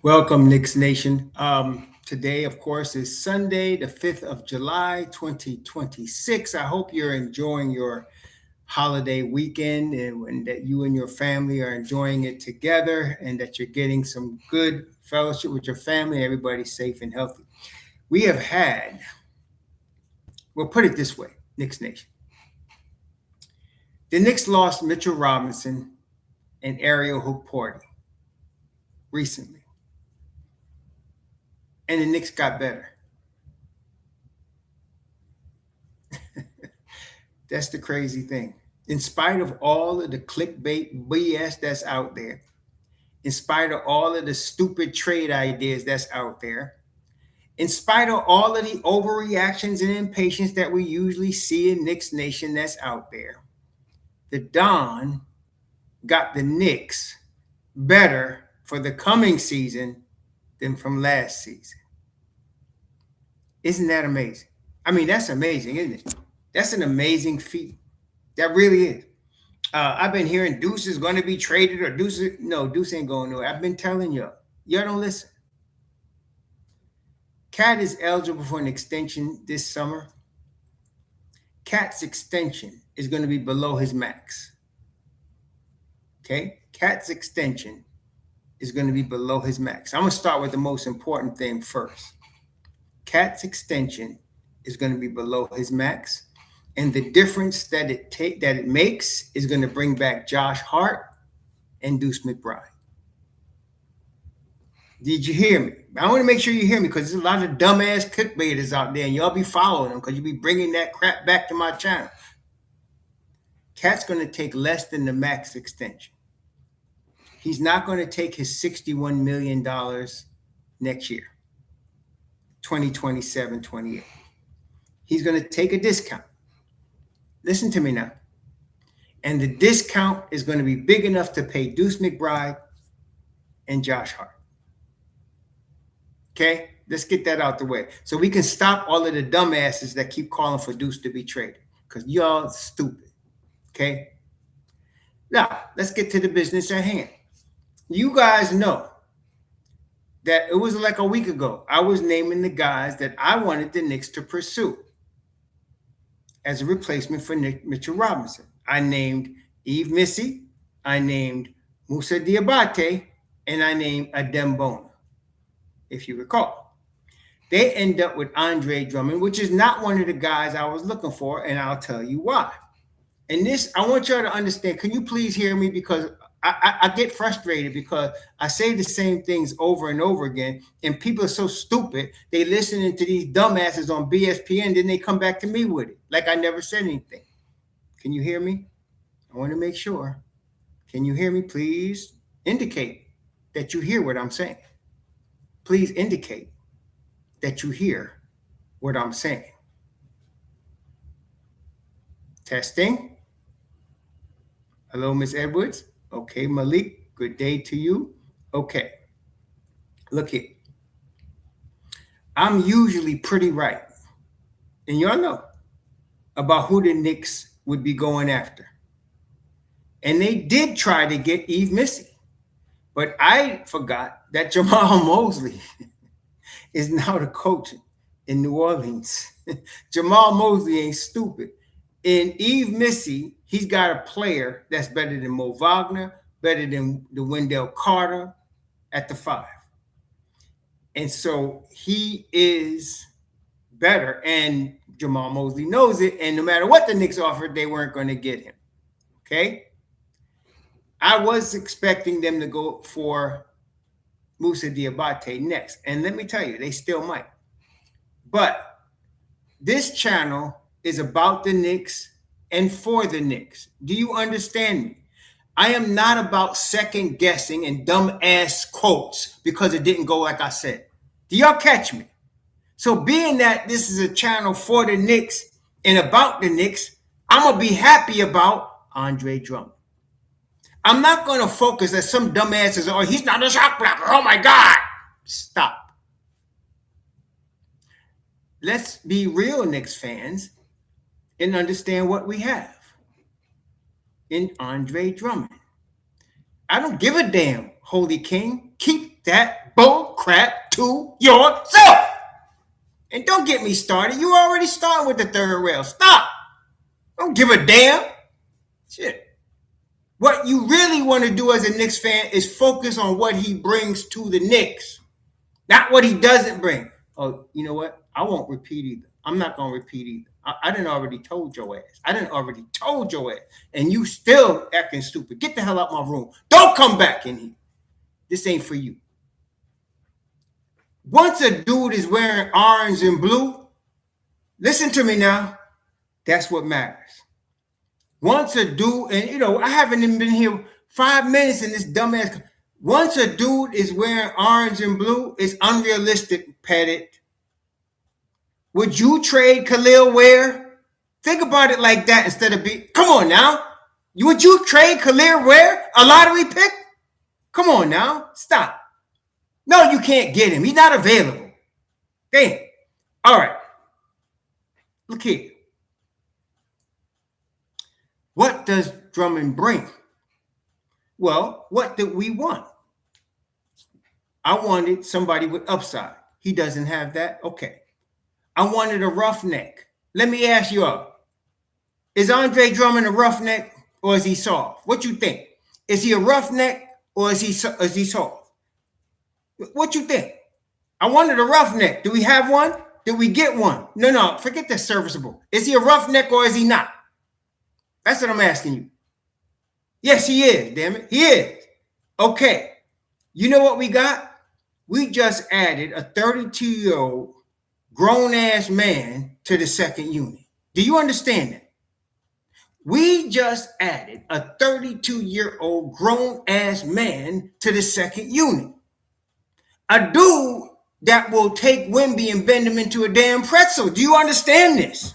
Welcome, Knicks Nation. Today, of course, is Sunday, the 5th of July, 2026. I hope you're enjoying your holiday weekend and that you and your family are enjoying it together and that you're getting some good fellowship with your family. Everybody's safe and healthy. We have had, we'll put it this way, Knicks Nation. The Knicks lost Mitchell Robinson and Ariel Hook-Porty recently. And the Knicks got better. That's the crazy thing. In spite of all of the clickbait BS that's out there, in spite of all of the stupid trade ideas that's out there, in spite of all of the overreactions and impatience that we usually see in Knicks Nation that's out there, the Don got the Knicks better for the coming season than from last season. Isn't that amazing? I mean, that's amazing, isn't it? That's an amazing feat. That really is. I've been hearing Deuce is going to be traded or Deuce ain't going nowhere. I've been telling y'all don't listen. Cat is eligible for an extension this summer. Cat's extension is going to be below his max. Okay? Cat's extension is going to be below his max. I'm going to start with the most important thing first. Cat's extension is going to be below his max, and the difference that it makes is going to bring back Josh Hart and Deuce McBride. Did you hear me? I want to make sure you hear me because there's a lot of dumbass clickbaiters out there, and y'all be following them because you be bringing that crap back to my channel. Cat's going to take less than the max extension. He's not going to take his $61 million next year. 2027, 28. He's going to take a discount. Listen to me now. And the discount is going to be big enough to pay Deuce McBride and Josh Hart. Okay? Let's get that out the way. So we can stop all of the dumbasses that keep calling for Deuce to be traded. Because y'all stupid. Okay? Now, let's get to the business at hand. You guys know that it was like a week ago, I was naming the guys that I wanted the Knicks to pursue as a replacement for Mitchell Robinson. I named Yves Missi, I named Moussa Diabate, and I named Adem Bona, if you recall. They end up with Andre Drummond, which is not one of the guys I was looking for, and I'll tell you why. And this, I want y'all to understand. Can you please hear me? Because I get frustrated because I say the same things over and over again, and people are so stupid. They listening to these dumbasses on BSPN, then they come back to me with it, like I never said anything. Can you hear me? I want to make sure. Can you hear me? Please indicate that you hear what I'm saying. Please indicate that you hear what I'm saying. Testing. Hello, Miss Edwards. Okay, Malik, good day to you. Okay, look here. I'm usually pretty right, and y'all know about who the Knicks would be going after. And they did try to get Yves Missi, but I forgot that Jamal Mosley is now the coach in New Orleans. Jamal Mosley ain't stupid. In Yves Missi, he's got a player that's better than Mo Wagner, better than the Wendell Carter at the 5. And so he is better, and Jamal Mosley knows it, and no matter what the Knicks offered, they weren't going to get him, okay? I was expecting them to go for Moussa Diabate next, and let me tell you, they still might. But this channel is about the Knicks and for the Knicks. Do you understand me? I am not about second guessing and dumb ass quotes because it didn't go like I said. Do y'all catch me? So being that this is a channel for the Knicks and about the Knicks, I'm going to be happy about Andre Drummond. I'm not going to focus as some dumbasses, oh, he's not a shot blocker. Oh my God. Stop. Let's be real Knicks fans and understand what we have in Andre Drummond. I don't give a damn, Holy King. Keep that that bull crap to yourself. And don't get me started. You already started with the third rail. Stop. Don't give a damn. Shit. What you really want to do as a Knicks fan is focus on what he brings to the Knicks, not what he doesn't bring. Oh, you know what? I won't repeat either. I'm not going to repeat either. I done already told your ass. And you still acting stupid. Get the hell out my room. Don't come back in here. This ain't for you. Once a dude is wearing orange and blue, listen to me now. That's what matters. Once a dude, and I haven't even been here 5 minutes in this dumbass. Once a dude is wearing orange and blue, it's unrealistic, Pettit. Would you trade Khalil Ware? Think about it like that instead of come on now. Would you trade Khalil Ware, a lottery pick? Come on now. Stop. No, you can't get him. He's not available. Damn. All right. Look here. What does Drummond bring? Well, what did we want? I wanted somebody with upside. He doesn't have that. Okay. I wanted a roughneck. Let me ask you all. Is Andre Drummond a roughneck or is he soft? What you think? Is he a roughneck or is he soft? What you think? I wanted a roughneck. Do we have one? Did we get one? No. Forget the serviceable. Is he a roughneck or is he not? That's what I'm asking you. Yes, he is, damn it. He is. Okay. You know what we got? We just added a 32-year-old grown-ass man to the second unit. Do you understand that? We just added a 32-year-old grown-ass man to the second unit. A dude that will take Wemby and bend him into a damn pretzel. Do you understand this?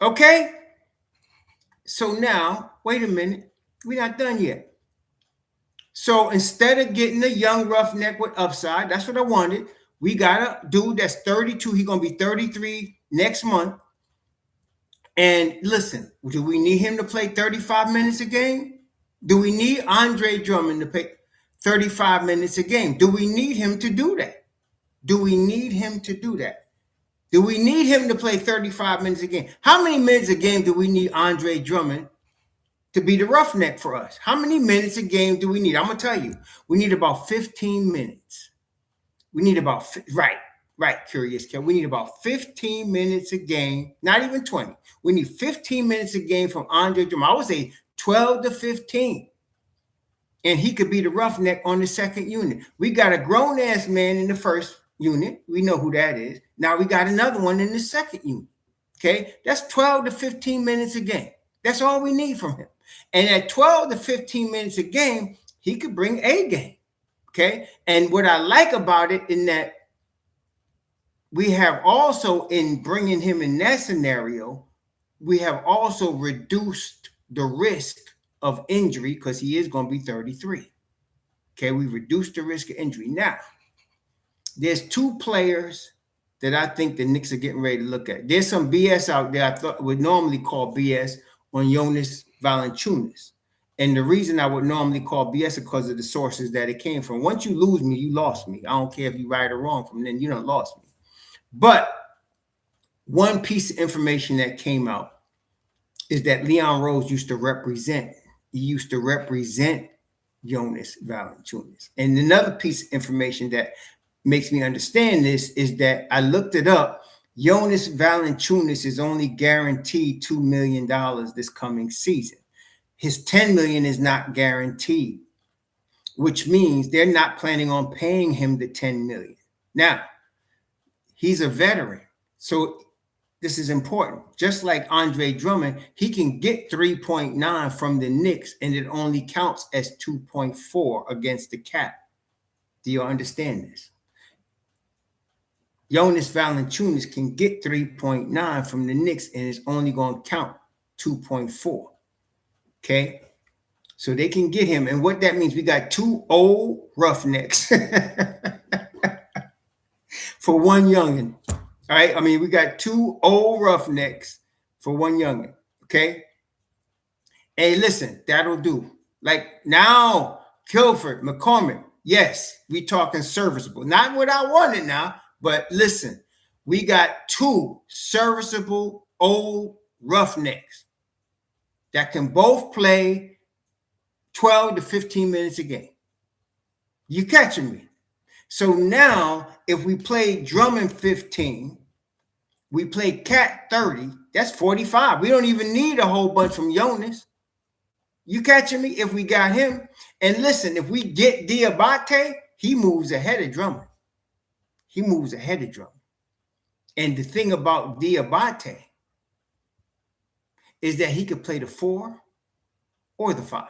Okay? So now, wait a minute. We're not done yet. So instead of getting a young roughneck with upside, that's what I wanted. We got a dude that's 32. He's going to be 33 next month. And listen, do we need him to play 35 minutes a game? Do we need Andre Drummond to play 35 minutes a game? Do we need him to do that? Do we need him to play 35 minutes a game? How many minutes a game do we need Andre Drummond to be the roughneck for us? How many minutes a game do we need? I'm going to tell you. We need about 15 minutes. We need about, right, Curious Cat. We need about 15 minutes a game, not even 20. We need 15 minutes a game from Andre Drummond. I would say 12 to 15. And he could be the roughneck on the second unit. We got a grown-ass man in the first unit. We know who that is. Now we got another one in the second unit. Okay? That's 12 to 15 minutes a game. That's all we need from him. And at 12 to 15 minutes a game, he could bring a game. Okay. And what I like about it in that we have also, in bringing him in that scenario, we have also reduced the risk of injury because he is going to be 33. Okay. We reduced the risk of injury. Now, there's two players that I think the Knicks are getting ready to look at. There's some BS out there I thought would normally call BS on Jonas Valanciunas. And the reason I would normally call BS is because of the sources that it came from. Once you lose me, you lost me. I don't care if you right or wrong from then, you done lost me. But one piece of information that came out is that Leon Rose used to represent Jonas Valanciunas. And another piece of information that makes me understand this is that I looked it up. Jonas Valanciunas is only guaranteed $2 million this coming season. His $10 million is not guaranteed, which means they're not planning on paying him the $10 million. Now, he's a veteran, so this is important. Just like Andre Drummond, he can get 3.9 from the Knicks, and it only counts as 2.4 against the cap. Do you understand this? Jonas Valanciunas can get 3.9 from the Knicks, and it's only going to count 2.4. Okay, so they can get him. And what that means, we got two old roughnecks for one youngin'. All right, I mean, we got two old roughnecks for one youngin'. Okay, hey, listen, that'll do. Like now, Kilford, McCormick, Yes, we talking serviceable. Not what I wanted now, but listen, we got 2 serviceable old roughnecks that can both play 12 to 15 minutes a game. You catching me? So now, if we play Drummond 15, we play Cat 30, that's 45. We don't even need a whole bunch from Jonas. You catching me? If we got him. And listen, if we get Diabate, he moves ahead of Drummond. He moves ahead of Drummond. And the thing about Diabate is that he could play the 4 or the 5.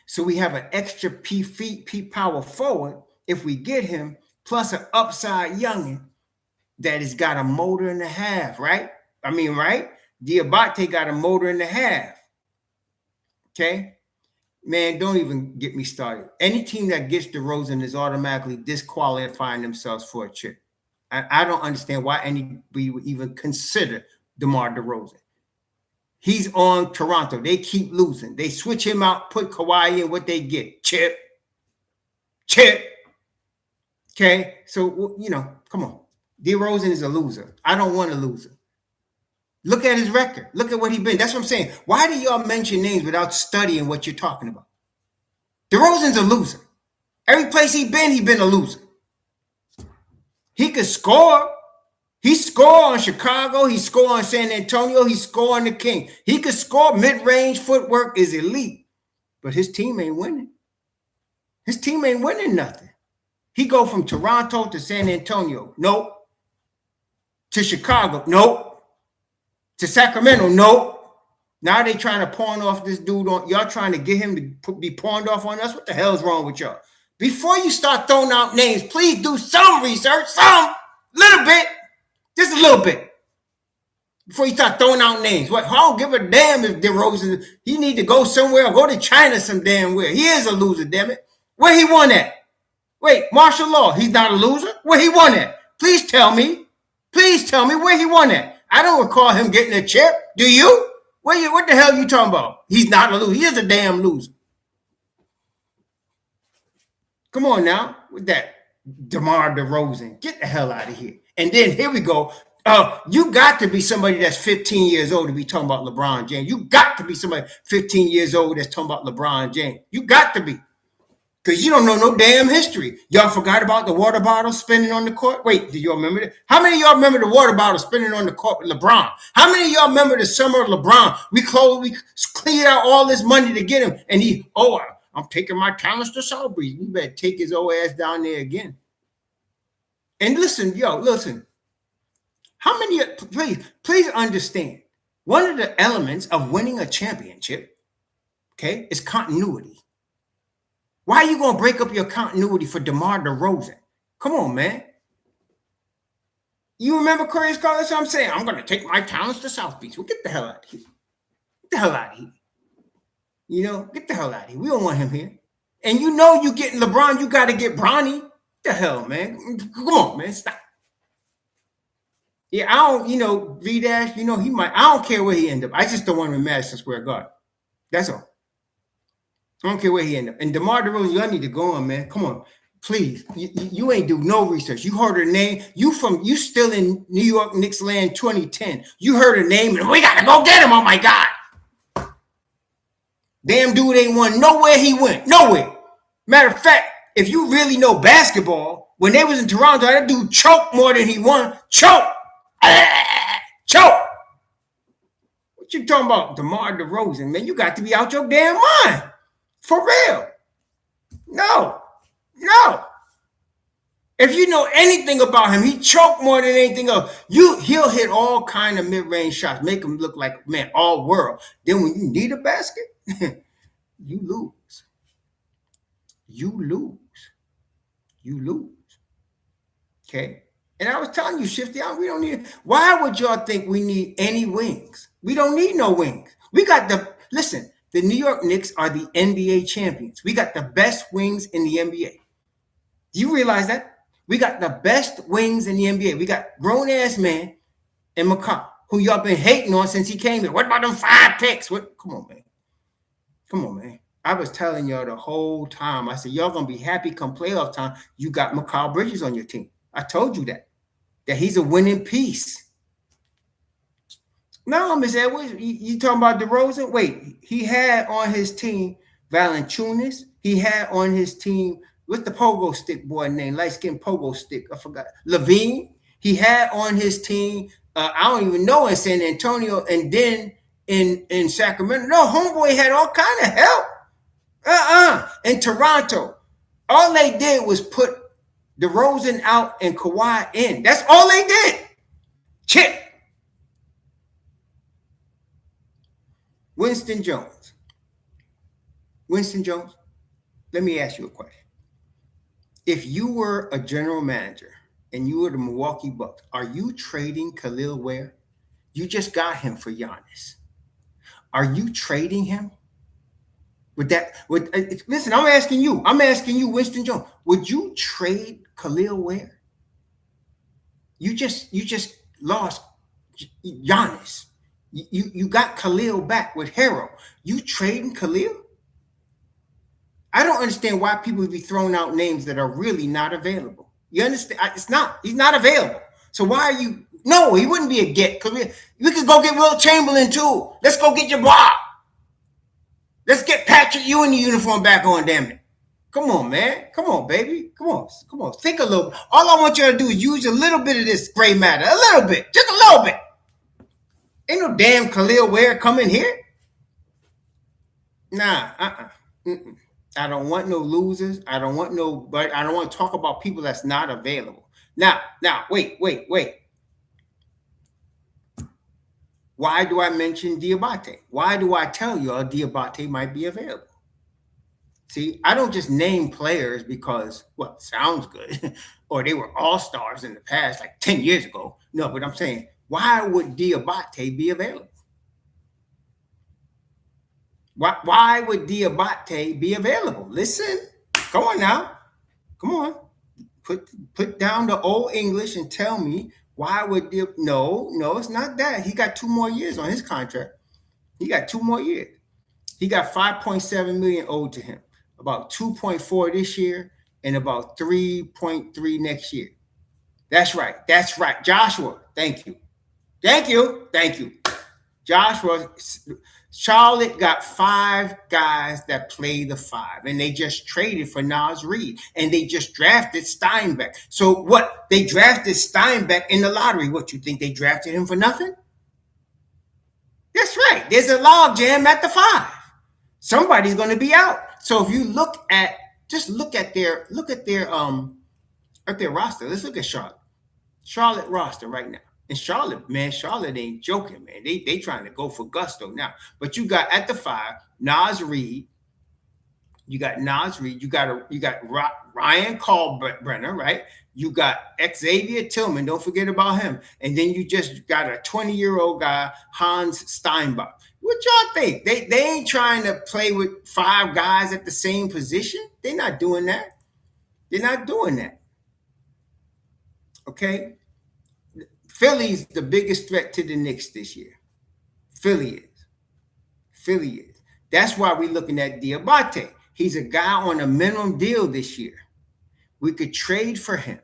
So we have an extra P power forward if we get him, plus an upside youngin that has got a motor and a half, right? I mean, right? Diabate got a motor and a half. Okay? Man, don't even get me started. Any team that gets DeRozan is automatically disqualifying themselves for a chip. I don't understand why anybody would even consider DeMar DeRozan. He's on Toronto. They keep losing. They switch him out, put Kawhi in, what they get? Chip. Okay? So, come on. DeRozan is a loser. I don't want a loser. Look at his record. Look at what he's been. That's what I'm saying. Why do y'all mention names without studying what you're talking about? DeRozan's a loser. Every place he's been a loser. He could score. He scored on Chicago. He scored on San Antonio. He scored on the King. He could score. Mid-range footwork is elite. But his team ain't winning. His team ain't winning nothing. He go from Toronto to San Antonio. Nope. To Chicago. Nope. To Sacramento. Nope. Now they trying to pawn off this dude on. Y'all trying to get him to be pawned off on us? What the hell's wrong with y'all? Before you start throwing out names, please do some research. Little bit. Just a little bit. Before you start throwing out names. What? I don't give a damn if DeRozan, he need to go somewhere or go to China some damn where. He is a loser, damn it. Where he won at? Wait, martial law. He's not a loser? Where he won at? Please tell me. Please tell me where he won at. I don't recall him getting a chip. Do you? What the hell are you talking about? He's not a loser. He is a damn loser. Come on now with that DeMar DeRozan. Get the hell out of here. And then here we go. You got to be somebody that's 15 years old to be talking about LeBron James. You got to be somebody 15 years old that's talking about LeBron James. You got to be. Because you don't know no damn history. Y'all forgot about the water bottle spinning on the court? Wait, do y'all remember that? How many of y'all remember the water bottle spinning on the court with LeBron? How many of y'all remember the summer of LeBron? We cleared out all this money to get him. And I'm taking my talents to South Breeze. You better take his old ass down there again. And listen. How many, please understand, one of the elements of winning a championship, okay, is continuity. Why are you going to break up your continuity for DeMar DeRozan? Come on, man. You remember Curry's call? That's what I'm saying. I'm going to take my talents to South Beach. Well, get the hell out of here. Get the hell out of here. Get the hell out of here. We don't want him here. And you getting LeBron, you got to get Bronny. What the hell, man? Come on, man. Stop. Yeah, I don't, V-Dash, he might. I don't care where he end up. I just don't want him in Madison Square Garden. That's all. I don't care where he end up. And DeMar DeRozan, y'all need to go on, man. Come on. Please. You ain't do no research. You heard her name. You still in New York Knicks land 2010. You heard her name and we got to go get him. Oh, my God. Damn dude ain't won nowhere he went. Nowhere. Matter of fact, if you really know basketball, when they was in Toronto, that dude choked more than he won. Choke. Choke. What you talking about, DeMar DeRozan? Man, you got to be out your damn mind. For real. No. If you know anything about him, he choked more than anything else. He'll hit all kind of mid-range shots, make him look like, man, all world. Then when you need a basket, you lose. You lose. Okay? And I was telling you, Shifty, we don't need. Why would y'all think we need any wings? We don't need no wings. We got the New York Knicks are the NBA champions. We got the best wings in the NBA. Do you realize that? We got the best wings in the NBA. We got grown-ass man and McCullar, who y'all been hating on since he came here. What about them 5 picks? Come on, man. I was telling y'all the whole time. I said, y'all going to be happy come playoff time. You got Mikal Bridges on your team. I told you that he's a winning piece. No, Miss Edwards, you talking about DeRozan? Wait, he had on his team Valanciunas. He had on his team, what's the pogo stick boy name? Light skinned pogo stick. I forgot. Levine. He had on his team, I don't even know, in San Antonio, and then in Sacramento. No, homeboy had all kind of help. In Toronto. All they did was put DeRozan out and Kawhi in. That's all they did. Chip. Winston Jones, let me ask you a question. If you were a general manager and you were the Milwaukee Bucks, are you trading Khalil Ware? You just got him for Giannis. Are you trading him? Listen, I'm asking you, Winston Jones, would you trade Khalil Ware? You just lost Giannis. You got Khalil back with Harrell. You trading Khalil? I don't understand why people would be throwing out names that are really not available. You understand? He's not available. So why are you? No, he wouldn't be a get. We could go get Will Chamberlain too. Let's go get your Bob. Let's get Patrick Ewing the uniform back on, damn it. Come on, man. Come on, baby. Come on. Think a little. All I want you to do is use a little bit of this gray matter. A little bit. Just a little bit. Ain't no damn Khalil Ware coming here. Nah, I don't want no losers. I don't want to talk about people that's not available. Now, wait. Why do I mention Diabate? Why do I tell you Diabate might be available? See, I don't just name players because, well, it sounds good, or they were all-stars in the past, like 10 years ago. No, but I'm saying, why would Diabate be available? Why would Diabate be available? Listen, come on now. Come on. Put down the old English and tell me why would No, it's not that. He got 2 more years on his contract. He got 2 more years. He got $5.7 million owed to him, about 2.4 this year and about 3.3 next year. That's right. Joshua, thank you. Joshua, Charlotte got 5 guys that play the 5, and they just traded for Naz Reid, and they just drafted Steinbeck. So what? They drafted Steinbeck in the lottery. What, you think they drafted him for nothing? That's right. There's a log jam at the 5. Somebody's going to be out. So if you look at their roster. Let's look at Charlotte roster right now. And Charlotte ain't joking, man. They trying to go for gusto now. But you got at the 5 Naz Reid. You got Ryan Kalkbrenner, right? You got Xavier Tillman. Don't forget about him. And then you just got a 20-year-old guy, Hans Steinbach. What y'all think? They ain't trying to play with 5 guys at the same position. They're not doing that. Okay. Philly's the biggest threat to the Knicks this year. Philly is. That's why we're looking at Diabate. He's a guy on a minimum deal this year. We could trade for him.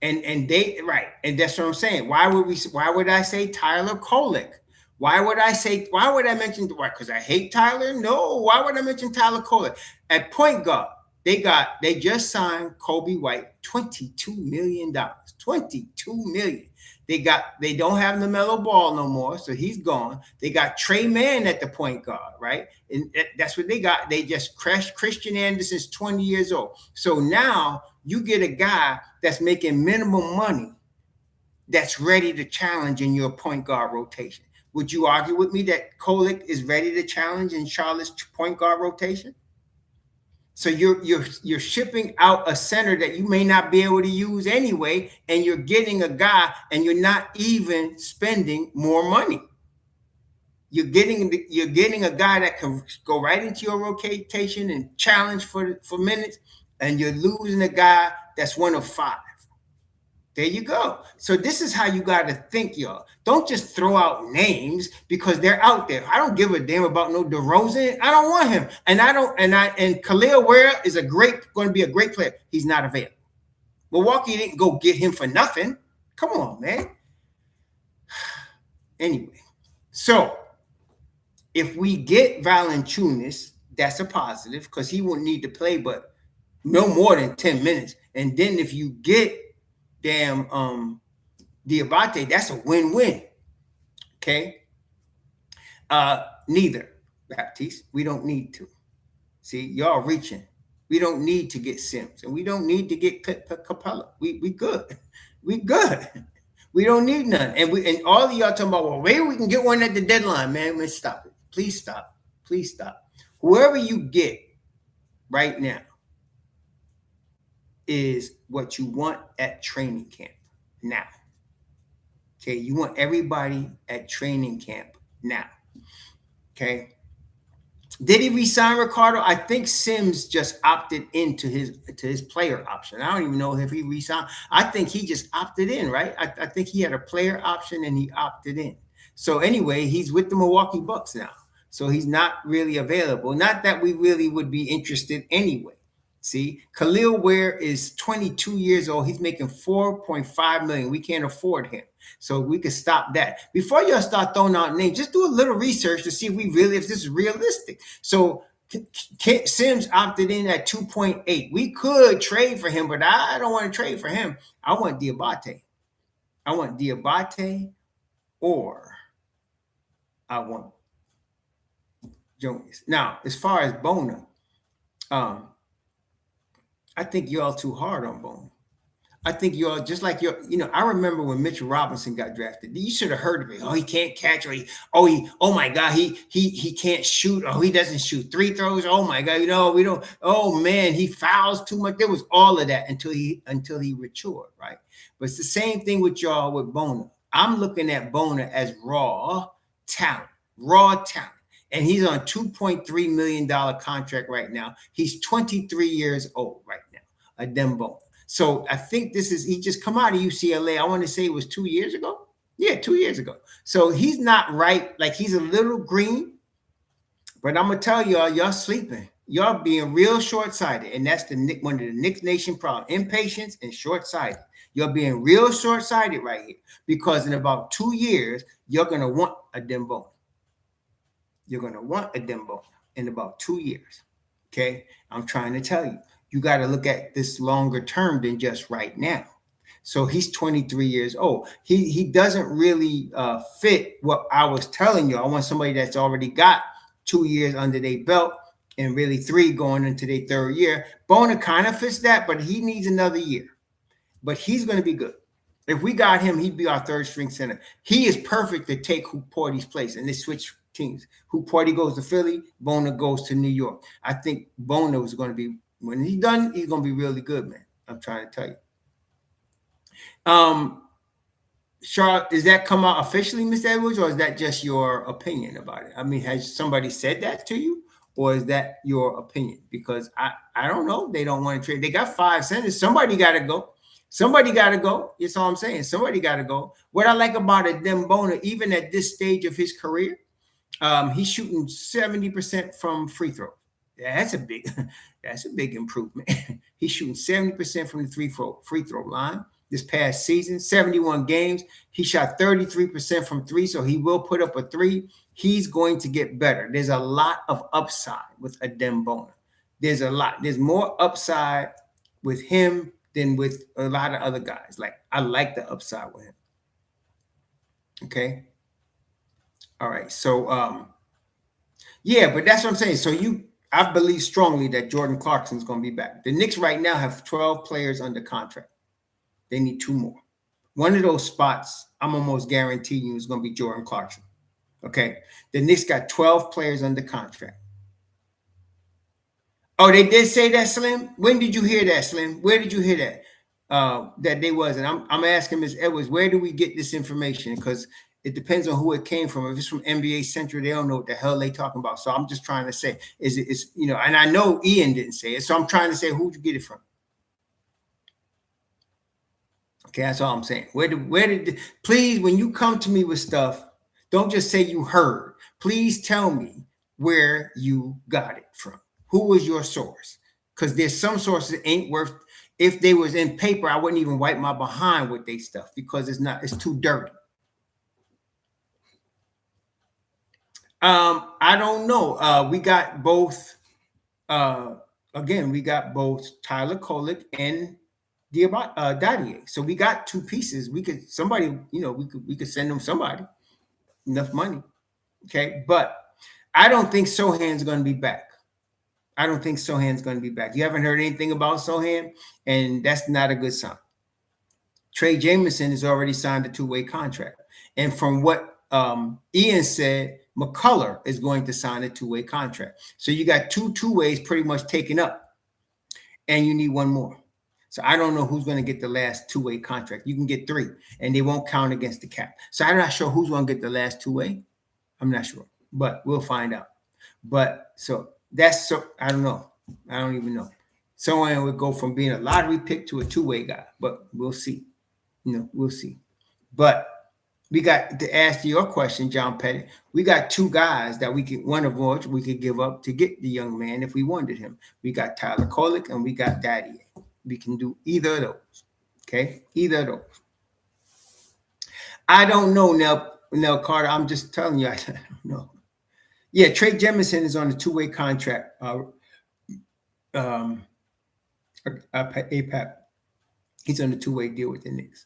And that's what I'm saying. Why would I say Tyler Kolek? Why would I mention because I hate Tyler? No, why would I mention Tyler Kolek? At point guard, they just signed Kobe White, $22 million. $22 million. They don't have LaMelo Ball no more, so he's gone. They got Trey Mann at the point guard, right? And that's what they got. They just crashed Christian Anderson's 20 years old. So now you get a guy that's making minimum money that's ready to challenge in your point guard rotation. Would you argue with me that Kolek is ready to challenge in Charlotte's point guard rotation? So you're shipping out a center that you may not be able to use anyway, and you're getting a guy, and you're not even spending more money. You're getting a guy that can go right into your rotation and challenge for minutes, and you're losing a guy that's one of 5. There you go. So this is how you got to think, y'all. Don't just throw out names because they're out there. I don't give a damn about no DeRozan. I don't want him. And Khalil Ware is going to be a great player. He's not available. Milwaukee didn't go get him for nothing. Come on, man. Anyway, so if we get Valanciunas, that's a positive because he won't need to play, but no more than 10 minutes. And then if you get Diabate, that's a win-win. Okay. Neither, Baptiste. We don't need to. See, y'all reaching. We don't need to get Sims, and we don't need to get Capella. We good. We good. We don't need none. And all of y'all talking about, well, maybe we can get one at the deadline, man. Let's stop it. Please stop. Please stop. Whoever you get right now is what you want at training camp now. Okay, you want everybody at training camp now. Okay. Did he resign Ricardo? I think Sims just opted into his player option. I don't even know if he resigned. I think he just opted in, right? I think he had a player option and he opted in. So anyway, he's with the Milwaukee Bucks now. So he's not really available. Not that we really would be interested anyway. See, Khalil Ware is 22 years old. He's making $4.5 million. We can't afford him. So we can stop that. Before y'all start throwing out names, just do a little research to see if this is realistic. So Sims opted in at 2.8. We could trade for him, but I don't want to trade for him. I want Diabate. I want Diabate, or I want Jonas. Now, as far as Bona, I think y'all too hard on Bona. I think y'all just like I remember when Mitchell Robinson got drafted. You should have heard of it. Oh, he can't catch, or oh my God, he can't shoot, he doesn't shoot free throws. Oh my God, we don't, oh man, he fouls too much. There was all of that until he matured, right? But it's the same thing with y'all with Bona. I'm looking at Bona as raw talent. And he's on a $2.3 million contract right now. He's 23 years old right now, Adem Bona. So I think he just come out of UCLA. I want to say it was 2 years ago. Yeah, 2 years ago. So he's not right. Like, he's a little green, but I'm going to tell y'all sleeping. Y'all being real short-sighted. And that's one of the Knicks Nation problem. Impatience and short-sighted. You're being real short-sighted right here, because in about 2 years, you're going to want Adem Bona. You're going to want Adem Bona in about 2 years. Okay? I'm trying to tell you. You got to look at this longer term than just right now. So he's 23 years old. He doesn't really fit what I was telling you. I want somebody that's already got 2 years under their belt and really 3 going into their third year. Bona kind of fits that, but he needs another year. But he's going to be good. If we got him, he'd be our third string center. He is perfect to take Porty's place, and they switch teams. Porty goes to Philly, Bona goes to New York. I think Bona was going to be, when he's done, he's going to be really good, man. I'm trying to tell you. Charlotte, does that come out officially, Mr. Edwards, or is that just your opinion about it? I mean, has somebody said that to you, or is that your opinion? Because I don't know. They don't want to trade. They got 5 centers. Somebody got to go. Somebody got to go. That's all I'm saying. Somebody got to go. What I like about Adem Bona, even at this stage of his career, he's shooting 70% from free throw. That's a big improvement. He's shooting 70% from the free throw line this past season. 71 games. He shot 33% from 3, so he will put up a 3. He's going to get better. There's a lot of upside with Adem Bona. There's more upside with him than with a lot of other guys. Like, I like the upside with him. Okay. All right. So, yeah, but that's what I'm saying. So I believe strongly that Jordan Clarkson is going to be back. The Knicks right now have 12 players under contract. They need 2 more. One of those spots, I'm almost guaranteeing you, is going to be Jordan Clarkson. Okay. The Knicks got 12 players under contract. Oh, they did say that, Slim? When did you hear that, Slim? Where did you hear that? That they wasn't. I'm asking Ms. Edwards, where do we get this information? Because it depends on who it came from. If it's from NBA Central, they don't know what the hell they talking about. So I'm just trying to say, and I know Ian didn't say it. So I'm trying to say, who'd you get it from? Okay, that's all I'm saying. Please, when you come to me with stuff, don't just say you heard. Please tell me where you got it from. Who was your source? Because there's some sources that ain't worth. If they was in paper, I wouldn't even wipe my behind with they stuff because it's too dirty. I don't know. We got both. Again, we got both Tyler Kolek and Dadier. So we got two pieces. We could we could send them somebody enough money. Okay, but I don't think Sohan's going to be back. I don't think Sohan's going to be back. You haven't heard anything about Sohan, and that's not a good sign. Trey Jemison has already signed a two-way contract, and from what Ian said, McCullar is going to sign a two-way contract. So you got two-ways pretty much taken up, and you need one more. So I don't know who's going to get the last two-way contract. You can get three, and they won't count against the cap. So I'm not sure who's going to get the last two-way. I'm not sure, but we'll find out. But so I don't know. I don't even know. Someone would go from being a lottery pick to a two-way guy, but we'll see. We'll see. But we got to ask your question, John Petty. We got two guys that one of which we could give up to get the young man if we wanted him. We got Tyler Kolek and we got Daddy. We can do either of those. Okay, either of those. I don't know, Nell Carter. I'm just telling you, I don't know. Yeah, Trey Jemison is on a two-way contract. APAP. He's on a two-way deal with the Knicks.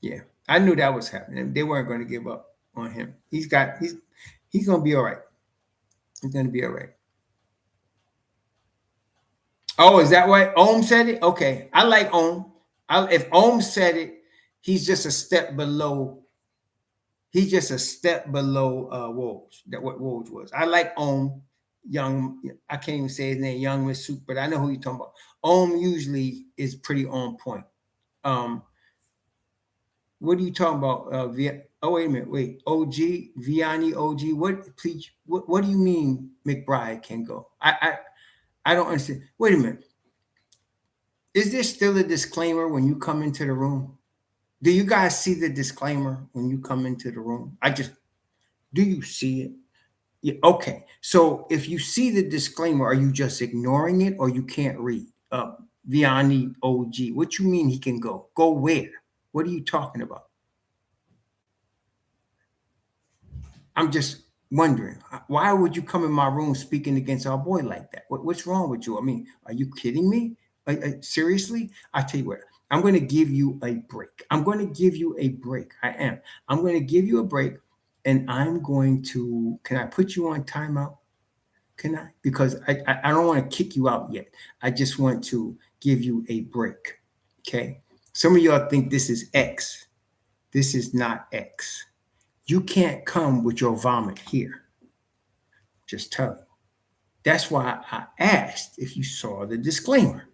Yeah, I knew that was happening. They weren't going to give up on him. He's going to be all right. He's going to be all right. Oh, is that why Ohm said it? Okay, I like Ohm. If Ohm said it, he's just a step below. He's just a step below Woj. That what Woj was. I like Ohm. Young, I can't even say his name, Young Misuk, but I know who you're talking about. Ohm usually is pretty on point. What are you talking about? Oh, wait a minute. Wait, OG, Vianney, OG. What? Please, what do you mean McBride can go? I don't understand. Wait a minute. Is there still a disclaimer when you come into the room? Do you guys see the disclaimer when you come into the room? Do you see it? Yeah, okay. So if you see the disclaimer, are you just ignoring it or you can't read? Vianney, OG. What you mean he can go? Go where? What are you talking about? I'm just wondering, why would you come in my room speaking against our boy like that? What's wrong with you? I mean, are you kidding me? Seriously? I tell you what, I'm going to give you a break. I'm going to give you a break. I am. I'm going to give you a break, and I'm going to, can I put you on timeout? Can I? Because I don't want to kick you out yet. I just want to give you a break. Okay? Some of y'all think this is X. This is not X. You can't come with your vomit here. Just tell you. That's why I asked if you saw the disclaimer.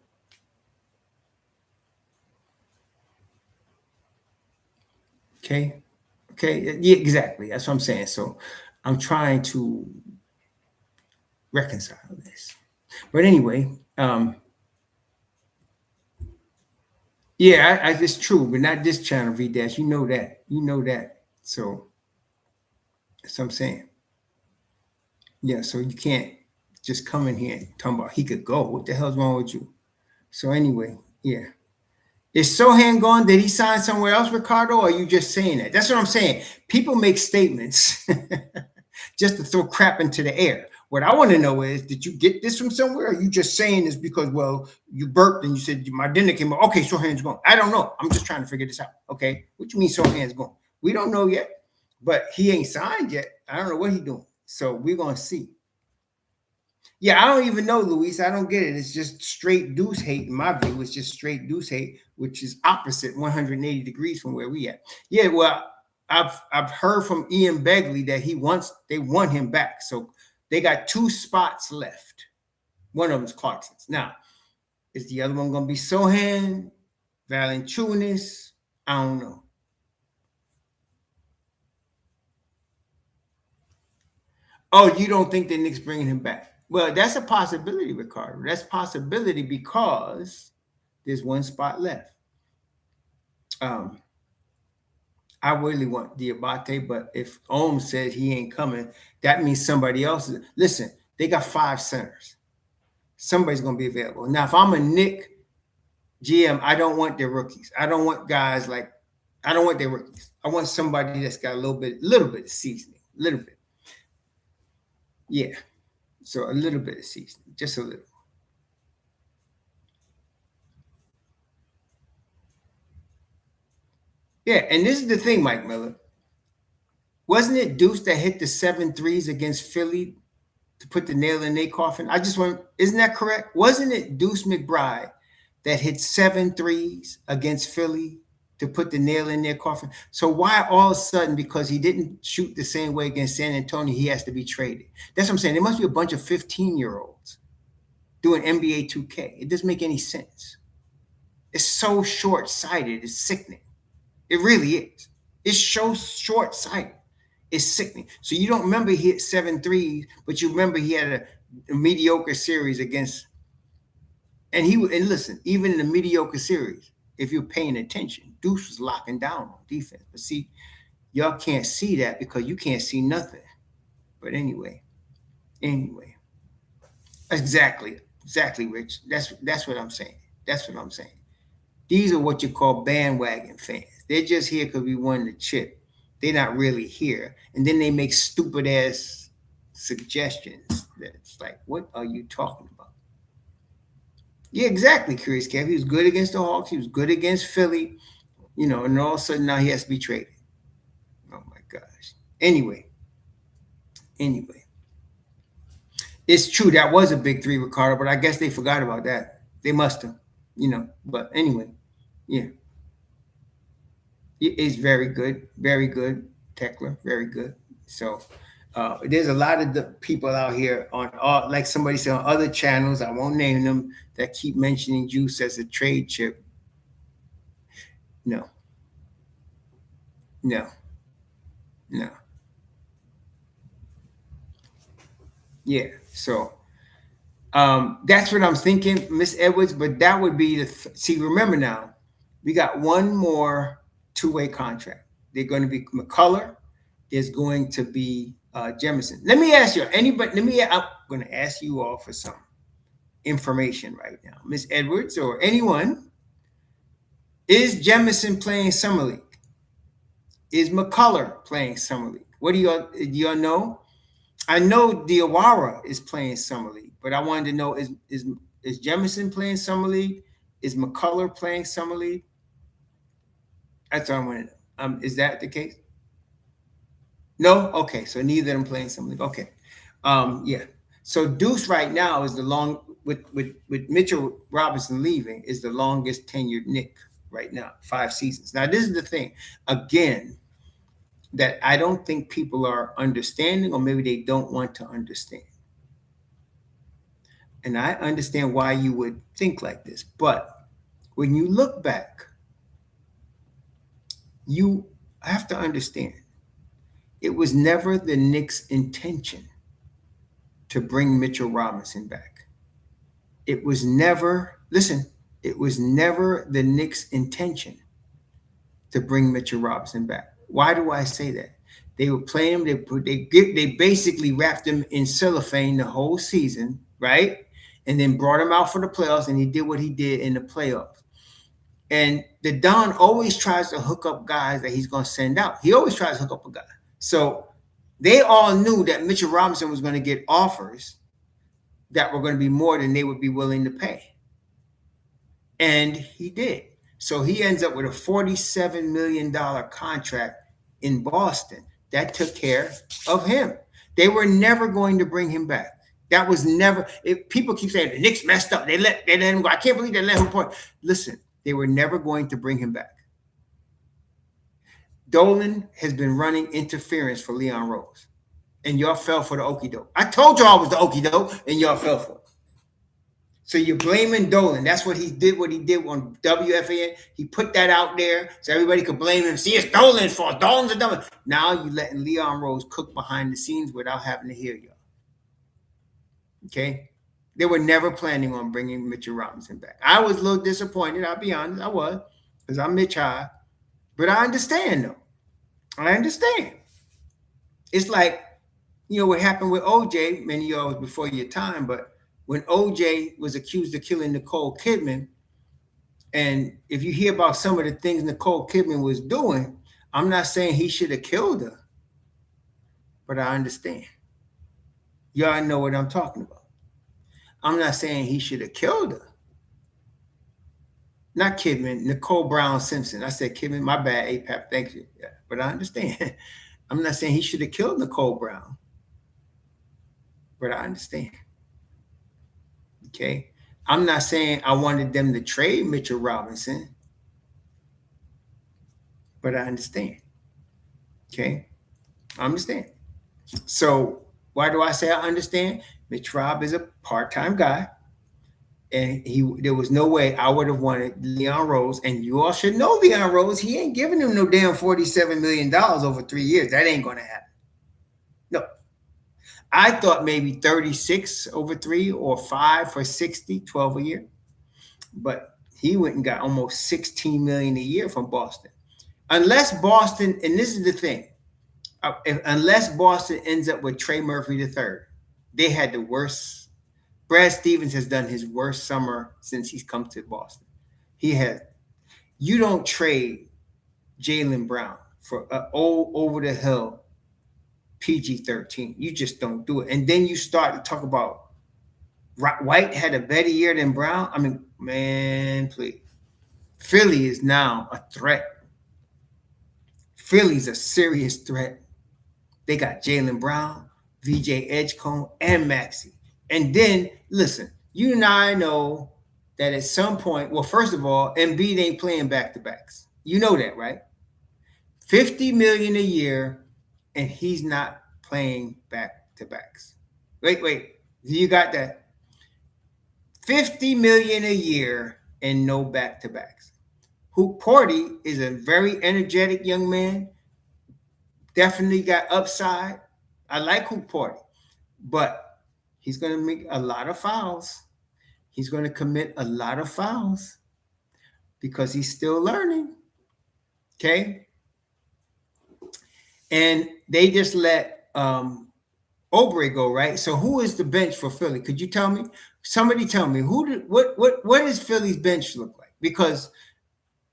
Okay? Okay? Yeah, exactly. That's what I'm saying. So I'm trying to reconcile this. But anyway, yeah, it's true, but not this channel, V-Dash. You know that. You know that. So that's what I'm saying. Yeah, so you can't just come in here and talk about he could go. What the hell's wrong with you? So anyway, yeah. Is Sohan gone? Did he sign somewhere else, Ricardo? Or are you just saying that? That's what I'm saying. People make statements just to throw crap into the air. What I want to know is, did you get this from somewhere? Or are you just saying this because, well, you burped and you said my dinner came up? Okay, Sohan's gone. I don't know. I'm just trying to figure this out. Okay, what you mean Sohan's gone? We don't know yet, but he ain't signed yet. I don't know what he's doing. So we're going to see. Yeah, I don't even know, Luis. I don't get it. It's just straight deuce hate in my view. It's just straight deuce hate, which is opposite 180 degrees from where we at. Yeah, well, I've heard from Ian Begley that they want him back. So they got 2 spots left. One of them is Clarkson's. Now, is the other one going to be Sohan, Valanciunas? I don't know. Oh, you don't think the Knicks bringing him back? Well, that's a possibility, Ricardo. That's a possibility because there's 1 spot left. Um, I really want Diabate, but if Ohm said he ain't coming, that means somebody else is. Listen, they got 5 centers. Somebody's going to be available. Now, if I'm a Knick GM, I don't want their rookies. I don't want guys like, I don't want their rookies. I want somebody that's got a little bit of seasoning, a little bit. Yeah. So a little bit of seasoning, just a little. Yeah. And this is the thing, Mike Miller. Wasn't it Deuce that hit the 7 threes against Philly to put the nail in their coffin? I just want, isn't that correct? Wasn't it Deuce McBride that hit 7 threes against Philly to put the nail in their coffin? So why all of a sudden, because he didn't shoot the same way against San Antonio, he has to be traded? That's what I'm saying. There must be a bunch of 15-year-olds doing NBA 2K. It doesn't make any sense. It's so short-sighted. It's sickening. It really is. It's so short-sighted. It's sickening. So you don't remember he hit 7 threes, but you remember he had a mediocre series against. And listen, even in the mediocre series, if you're paying attention, Deuce was locking down on defense. But see, y'all can't see that because you can't see nothing. But anyway, exactly, Rich. That's what I'm saying. That's what I'm saying. These are what you call bandwagon fans. They're just here because we won the chip. They're not really here. And then they make stupid ass suggestions that it's like, what are you talking about? Yeah, exactly, Curious Kev. He was good against the Hawks. He was good against Philly, and all of a sudden now he has to be traded. Oh my gosh. Anyway. It's true that was a big 3, Ricardo, but I guess they forgot about that. They must have, but anyway, yeah. It's very good, Tekla, very good. So there's a lot of the people out here on all, like somebody said, on other channels, I won't name them, that keep mentioning Juice as a trade chip. No. Yeah. So that's what I'm thinking, Miss Edwards. But that would be see. Remember now, we got one more 2-way contract. They're going to be McCullar. There's going to be Jemison. Let me ask you, anybody. I'm going to ask you all for some information right now, Miss Edwards or anyone. Is Jemison playing summer league? Is McCullar playing summer league? What do y'all know? I know Diawara is playing summer league, but I wanted to know, is Jemison playing summer league? Is McCullar playing summer league? That's what I want to know. Is that the case? No? Okay, so neither of them playing summer league. Okay. Yeah. So Deuce right now is the with Mitchell Robinson leaving, is the longest tenured Knick right now, 5 seasons. Now, this is the thing. Again, that I don't think people are understanding, or maybe they don't want to understand. And I understand why you would think like this. But when you look back, you have to understand, it was never the Knicks' intention to bring Mitchell Robinson back. It was never the Knicks' intention to bring Mitchell Robinson back. Why do I say that? They were playing him. They basically wrapped him in cellophane the whole season, right? And then brought him out for the playoffs, and he did what he did in the playoffs. And the Don always tries to hook up guys that he's going to send out. He always tries to hook up a guy. So they all knew that Mitchell Robinson was going to get offers that were going to be more than they would be willing to pay. And he did. So he ends up with a $47 million contract in Boston. That took care of him. They were never going to bring him back. That was never. People keep saying the Knicks messed up. They let him go. I can't believe they let him play. Listen, they were never going to bring him back. Dolan has been running interference for Leon Rose, and y'all fell for the okie doke. I told y'all it was the okie doke, and y'all fell for it. So you're blaming Dolan. That's what he did on WFAN. He put that out there so everybody could blame him. See, it's Dolan's fault. Dolan's a dumb. Now you're letting Leon Rose cook behind the scenes without having to hear y'all. Okay? They were never planning on bringing Mitchell Robinson back. I was a little disappointed. I'll be honest. I was, because I'm Mitch High. But I understand though. I understand. It's like, what happened with OJ, many years before your time, but when OJ was accused of killing Nicole Kidman, and if you hear about some of the things Nicole Kidman was doing, I'm not saying he should have killed her, but I understand. Y'all know what I'm talking about. I'm not saying he should have killed her. Not Kidman, Nicole Brown Simpson. I said Kidman, my bad, APAP, thank you. Yeah, but I understand. I'm not saying he should have killed Nicole Brown, but I understand. Okay. I'm not saying I wanted them to trade Mitchell Robinson, but I understand. Okay. I understand. So why do I say I understand? Mitch Rob is a part-time guy. And there was no way I would have wanted Leon Rose. And you all should know Leon Rose. He ain't giving him no damn $47 million over 3 years. That ain't going to happen. No. I thought maybe 36 over 3 or 5 for 60, 12 a year. But he went and got almost $16 million a year from Boston. Unless Boston, and this is the thing, unless Boston ends up with Trey Murphy III, they had the worst. Brad Stevens has done his worst summer since he's come to Boston. You don't trade Jaylen Brown for an old over the hill PG-13. You just don't do it. And then you start to talk about White had a better year than Brown. I mean, man, please. Philly is now a threat. Philly's a serious threat. They got Jaylen Brown, VJ Edgecombe, and Maxey. And then, listen, you and I know that at some point, well, first of all, Embiid ain't playing back-to-backs. You know that, right? $50 million a year, and he's not playing back-to-backs. Wait. You got that? $50 million a year and no back-to-backs. Hoop Porty is a very energetic young man. Definitely got upside. I like Hoop Porty, but he's going to make a lot of fouls. He's going to commit a lot of fouls because he's still learning. Okay. And they just let Oubre go, right? So who is the bench for Philly? Could you tell me? Somebody tell me what does Philly's bench look like? Because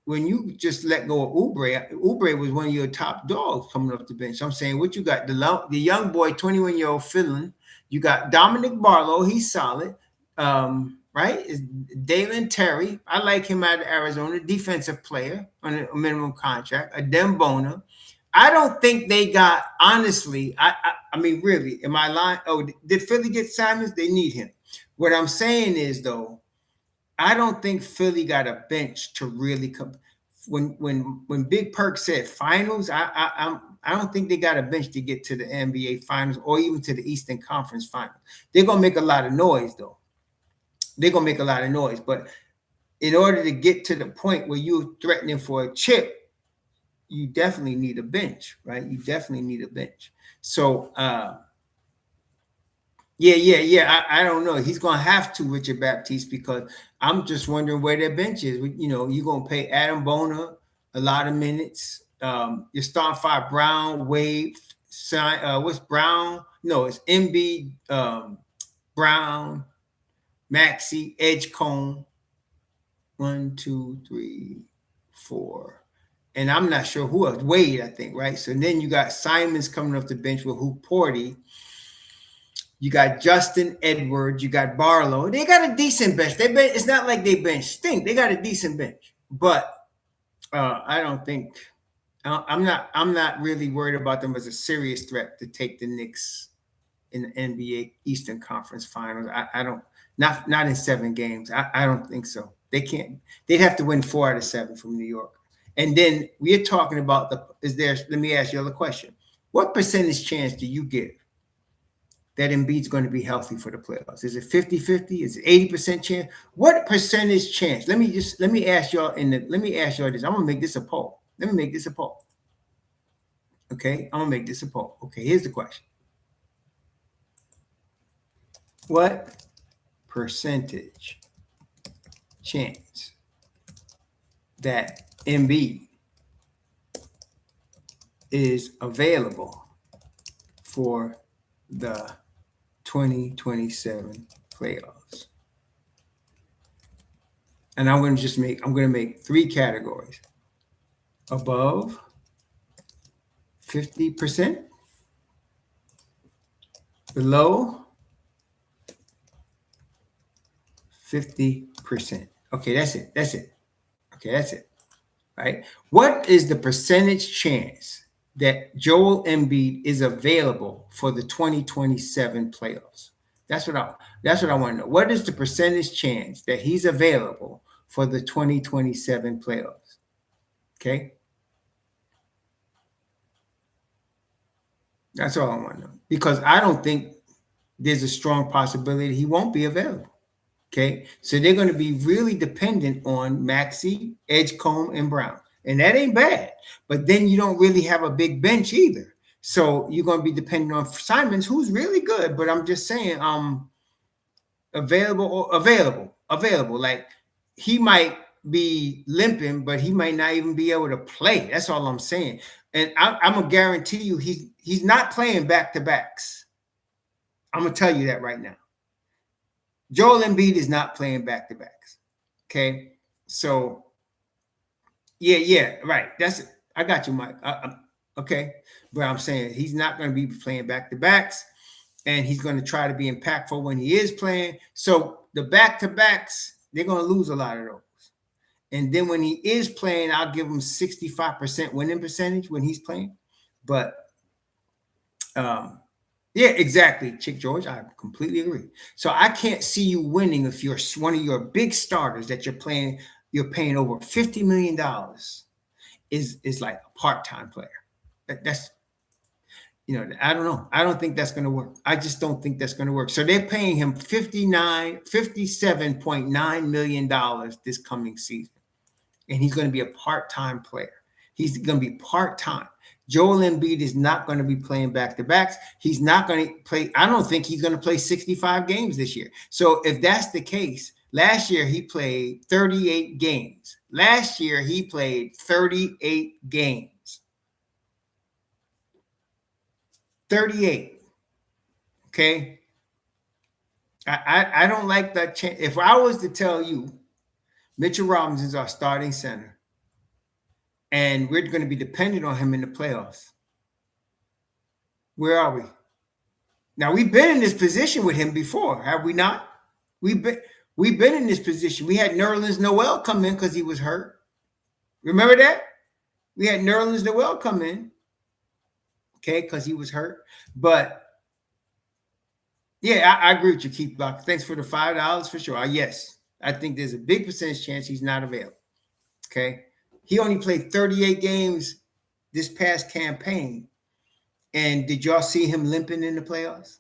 when you just let go of Oubre was one of your top dogs coming off the bench. I'm saying, what you got? The young boy, 21-year-old Finland. You got Dominic Barlow. He's solid. Right? Is Dalen Terry. I like him out of Arizona. Defensive player on a minimum contract. Adem Bona. I don't think they got, honestly, I mean, really, am I lying? Oh, did Philly get Simons? They need him. What I'm saying is, though, I don't think Philly got a bench to really come. When Big Perk said finals, I don't think they got a bench to get to the NBA finals or even to the Eastern Conference finals. They're gonna make a lot of noise, though. They're gonna make a lot of noise, but in order to get to the point where you're threatening for a chip, you definitely need a bench, right? You definitely need a bench. So yeah. I don't know. He's going to have to, Richard Baptiste, because I'm just wondering where their bench is. You're going to pay Adam Bona a lot of minutes. Your starting five, Brown, Wade, what's Brown? No, it's Embiid, Brown, Maxey, Edgecombe. 1, 2, 3, 4. And I'm not sure who else. Wade, I think, right? So then you got Simons coming off the bench with Hoop Porty. You got Justin Edwards. You got Barlow. They got a decent bench. It's not like they bench stink. They got a decent bench. But I don't think I'm not really worried about them as a serious threat to take the Knicks in the NBA Eastern Conference Finals. I don't. Not in 7 games. I don't think so. They can't. They'd have to win 4 out of 7 from New York. And then we're talking about let me ask you another question. What percentage chance do you give that Embiid's going to be healthy for the playoffs? Is it 50-50? Is it 80% chance? What percentage chance? Let me ask y'all this. I'm gonna make this a poll. Let me make this a poll. Okay, I'm gonna make this a poll. Okay, here's the question. What percentage chance that Embiid is available for the 2027 playoffs. And I'm going to make 3 categories. Above 50%, below 50%. Okay, that's it. Okay, that's it. Right? What is the percentage chance that Joel Embiid is available for the 2027 playoffs? That's what I want to know. What is the percentage chance that he's available for the 2027 playoffs? Okay? That's all I want to know. Because I don't think there's a strong possibility he won't be available. Okay? So they're going to be really dependent on Maxey, Edgecombe, and Brown. And that ain't bad. But then you don't really have a big bench either. So you're going to be dependent on Simons, who's really good. But I'm just saying, available. Like, he might be limping, but he might not even be able to play. That's all I'm saying. And I'm going to guarantee you he's not playing back-to-backs. I'm going to tell you that right now. Joel Embiid is not playing back-to-backs. Okay? So, yeah, right. That's it. I got you, Mike. Okay? But I'm saying he's not going to be playing back-to-backs, and he's going to try to be impactful when he is playing. So the back-to-backs, they're going to lose a lot of those. And then when he is playing, I'll give him 65% winning percentage when he's playing. But, yeah, exactly, Chick George. I completely agree. So I can't see you winning if you're one of your big starters that you're paying over $50 million is like a part-time player. That's, I don't know. I don't think that's going to work. I just don't think that's going to work. So they're paying him $57.9 million this coming season. And he's going to be a part-time player. He's going to be part-time. Joel Embiid is not going to be playing back-to-backs. He's not going to play. I don't think he's going to play 65 games this year. So if that's the case, last year he played 38 games. Last year he played 38 games. 38. Okay? I don't like that chance. If I was to tell you Mitchell Robinson's our starting center, and we're going to be dependent on him in the playoffs, where are we? Now, we've been in this position with him before, have we not? We've been in this position. We had Nerlens Noel come in because he was hurt. Remember that? We had Nerlens Noel come in, okay, because he was hurt. But, yeah, I agree with you, Keith Block. Thanks for the $5 for sure. Yes, I think there's a big percentage chance he's not available, okay? He only played 38 games this past campaign. And did y'all see him limping in the playoffs?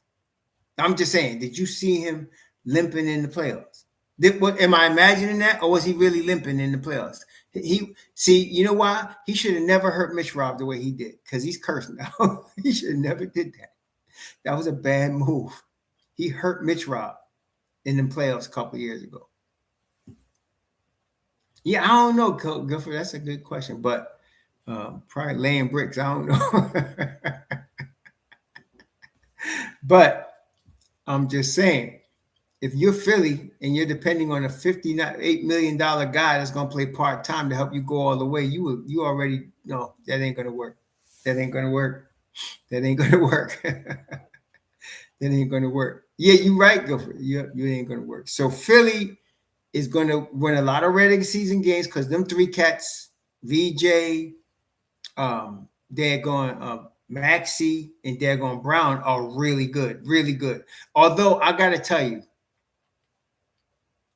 I'm just saying, did you see him limping in the playoffs? Am I imagining that? Or was he really limping in the playoffs? You know why? He should have never hurt Mitch Rob the way he did, because he's cursed now. He should have never did that. That was a bad move. He hurt Mitch Rob in the playoffs a couple of years ago. Yeah, I don't know, Guilford. That's a good question, but probably laying bricks. I don't know. But I'm just saying, if you're Philly and you're depending on a $58 million guy that's going to play part-time to help you go all the way, you already know that ain't going to work. That ain't going to work. That ain't going to work. That ain't going to work. Yeah, you're right, Guilford. You ain't going to work. So Philly is going to win a lot of regular season games because them 3 cats, VJ, they're going Maxey, and they're going Brown are really good, really good. Although I got to tell you,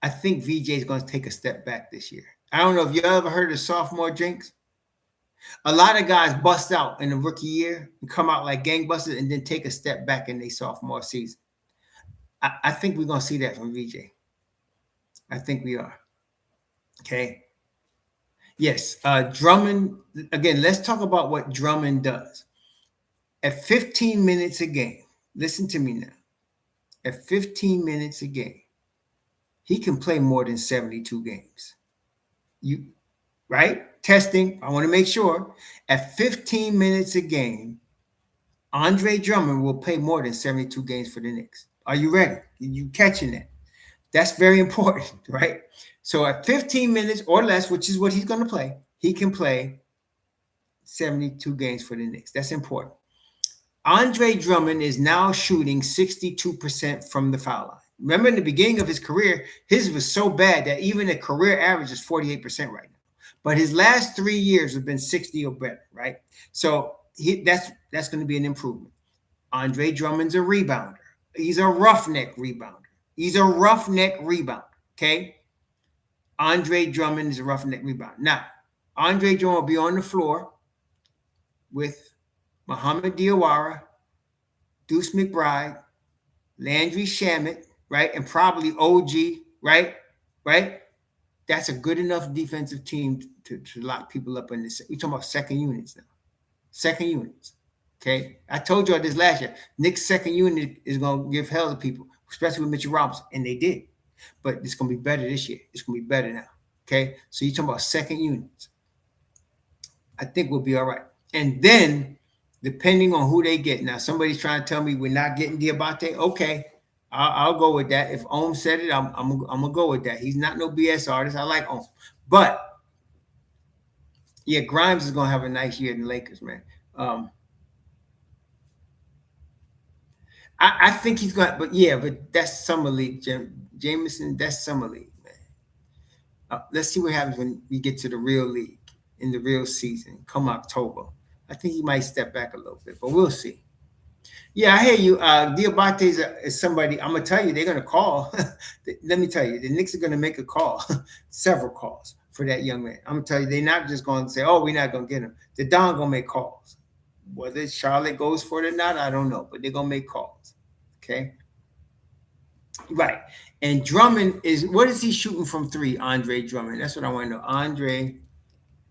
I think VJ is going to take a step back this year. I don't know if you ever heard of sophomore jinx. A lot of guys bust out in the rookie year and come out like gangbusters and then take a step back in their sophomore season. I think we're going to see that from VJ. I think we are. Okay. Yes. Drummond, again, let's talk about what Drummond does. At 15 minutes a game, listen to me now. At 15 minutes a game, he can play more than 72 games. Right? testing, I want to make sure, at 15 minutes a game, Andre Drummond will play more than 72 games for the Knicks. Are you ready? Are you catching that? That's very important, right? So at 15 minutes or less, which is what he's going to play, he can play 72 games for the Knicks. That's important. Andre Drummond is now shooting 62% from the foul line. Remember, in the beginning of his career, his was so bad that even the career average is 48% right now. But his last 3 years have been 60 or better, right? So that's going to be an improvement. Andre Drummond's a rebounder. He's a roughneck rebounder. He's a roughneck rebounder, okay? Andre Drummond is a roughneck rebounder. Now, Andre Drummond will be on the floor with Muhammad Diawara, Deuce McBride, Landry Shamet, right? And probably OG, right? Right? That's a good enough defensive team to lock people up in this. We're talking about second units now. Second units. Okay. I told y'all this last year. Knicks' second unit is going to give hell to people, especially with Mitchell Robinson. And they did. But it's going to be better this year. It's going to be better now. Okay. So you're talking about second units. I think we'll be all right. And then, depending on who they get. Now, somebody's trying to tell me we're not getting Diabate. Okay. I'll go with that. If Ohm said it, I'm going to go with that. He's not no BS artist. I like Ohm. But, yeah, Grimes is going to have a nice year in the Lakers, man. I think he's going to, but that's summer league, Jemison, that's summer league, man. Let's see what happens when we get to the real league, in the real season, come October. I think he might step back a little bit, but we'll see. Yeah, I hear you. Diabate is somebody, I'm going to tell you, they're going to call. Let me tell you, the Knicks are going to make a call, several calls for that young man. I'm going to tell you, they're not just going to say, oh, we're not going to get him. The Don going to make calls. Whether Charlotte goes for it or not, I don't know, but they're going to make calls. Okay? Right. And Drummond what is he shooting from three, Andre Drummond? That's what I want to know. Andre,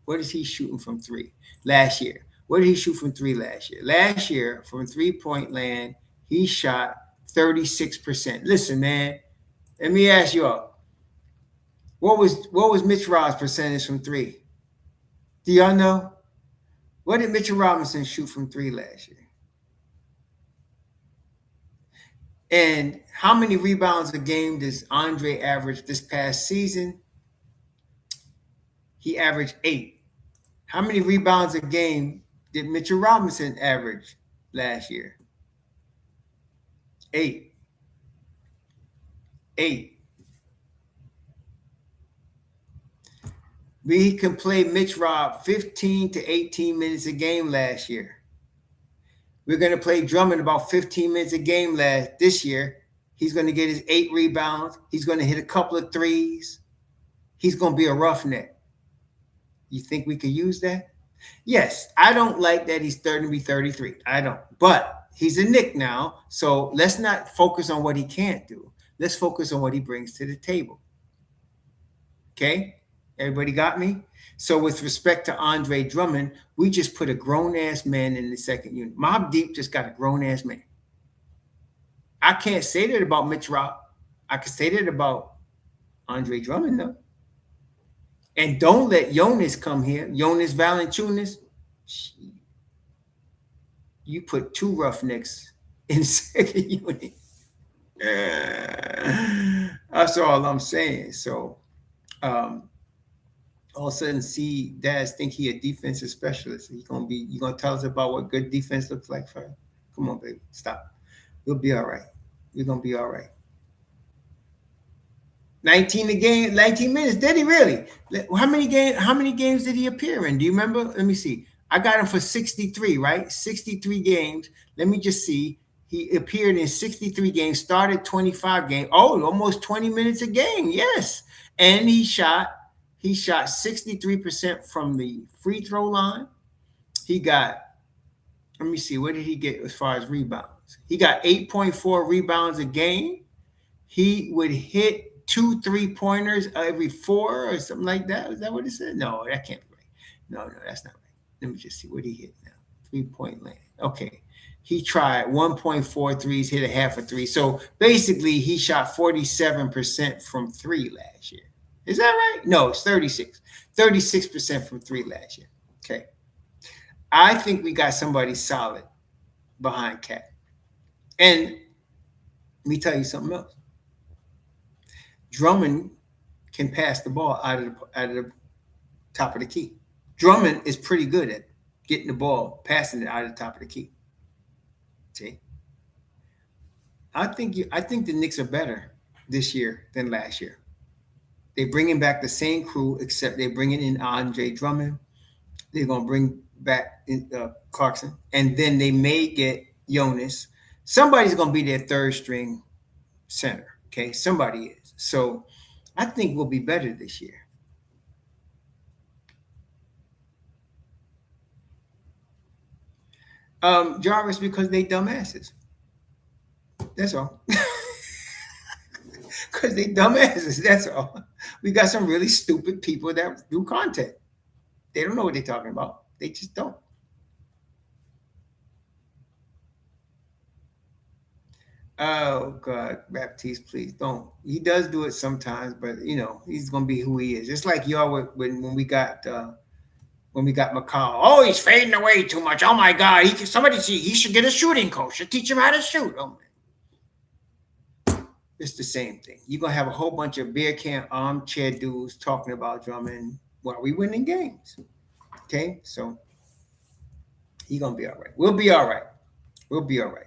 what is he shooting from three last year? What did he shoot from three last year? Last year, from three-point land, he shot 36%. Listen, man, let me ask you all. What was Mitch Robb's percentage from three? Do y'all know? What did Mitchell Robinson shoot from three last year? And how many rebounds a game does Andre average this past season? He averaged 8. How many rebounds a game did Mitchell Robinson average last year? 8. We can play Mitch Rob 15 to 18 minutes a game last year. We're going to play Drummond about 15 minutes a game this year. He's going to get his 8 rebounds. He's going to hit a couple of threes. He's going to be a roughneck. You think we could use that? Yes, I don't like that he's 33. I don't. But he's a Knick now, so let's not focus on what he can't do. Let's focus on what he brings to the table. Okay? Everybody got me? So with respect to Andre Drummond, we just put a grown-ass man in the second unit. MobbDeep just got a grown-ass man. I can't say that about Mitch Rob. I can say that about Andre Drummond, though. And don't let Jonas come here. Jonas Valanciunas. You put 2 roughnecks in the second unit. That's all I'm saying. So, all of a sudden, see Daz think he a defensive specialist. You gonna tell us about what good defense looks like for him? Come on, baby, stop. We'll be all right. We're gonna be all right. 19 minutes. Did he really? How many games did he appear in? Do you remember? Let me see. I got him for 63, right? 63 games. Let me just see. He appeared in 63 games, started 25 games. Oh, almost 20 minutes a game. Yes. And he shot 63% from the free throw line. He got, let me see, what did he get as far as rebounds? He got 8.4 rebounds a game. He would hit 2 3-pointers every 4 or something like that. Is that what it said? No, that can't be right. No, that's not right. Let me just see what he hit now. 3-point land. Okay. He tried 1.4 threes, hit a half a 3. So basically, he shot 47% from 3 last year. Is that right? No, it's 36. 36% from three last year. Okay. I think we got somebody solid behind Cat. And let me tell you something else. Drummond can pass the ball out of the top of the key. Drummond is pretty good at getting the ball, passing it out of the top of the key. See, I think the Knicks are better this year than last year. They're bringing back the same crew, except they're bringing in Andre Drummond. They're gonna bring back Clarkson, and then they may get Jonas. Somebody's gonna be their third string center. Okay, somebody is. So I think we'll be better this year. Jarvis, because they dumbasses. That's all. Because they dumbasses. That's all. We got some really stupid people that do content. They don't know what they're talking about. They just don't. Oh God, Baptiste, please don't. He does do it sometimes, but he's gonna be who he is. Just like y'all when we got McCullar. Oh, he's fading away too much. Oh my God, he should get a shooting coach to teach him how to shoot. Oh man. It's the same thing. You're gonna have a whole bunch of beer can armchair dudes talking about Drummond while we winning games. Okay, so he's gonna be all right. We'll be all right. We'll be all right.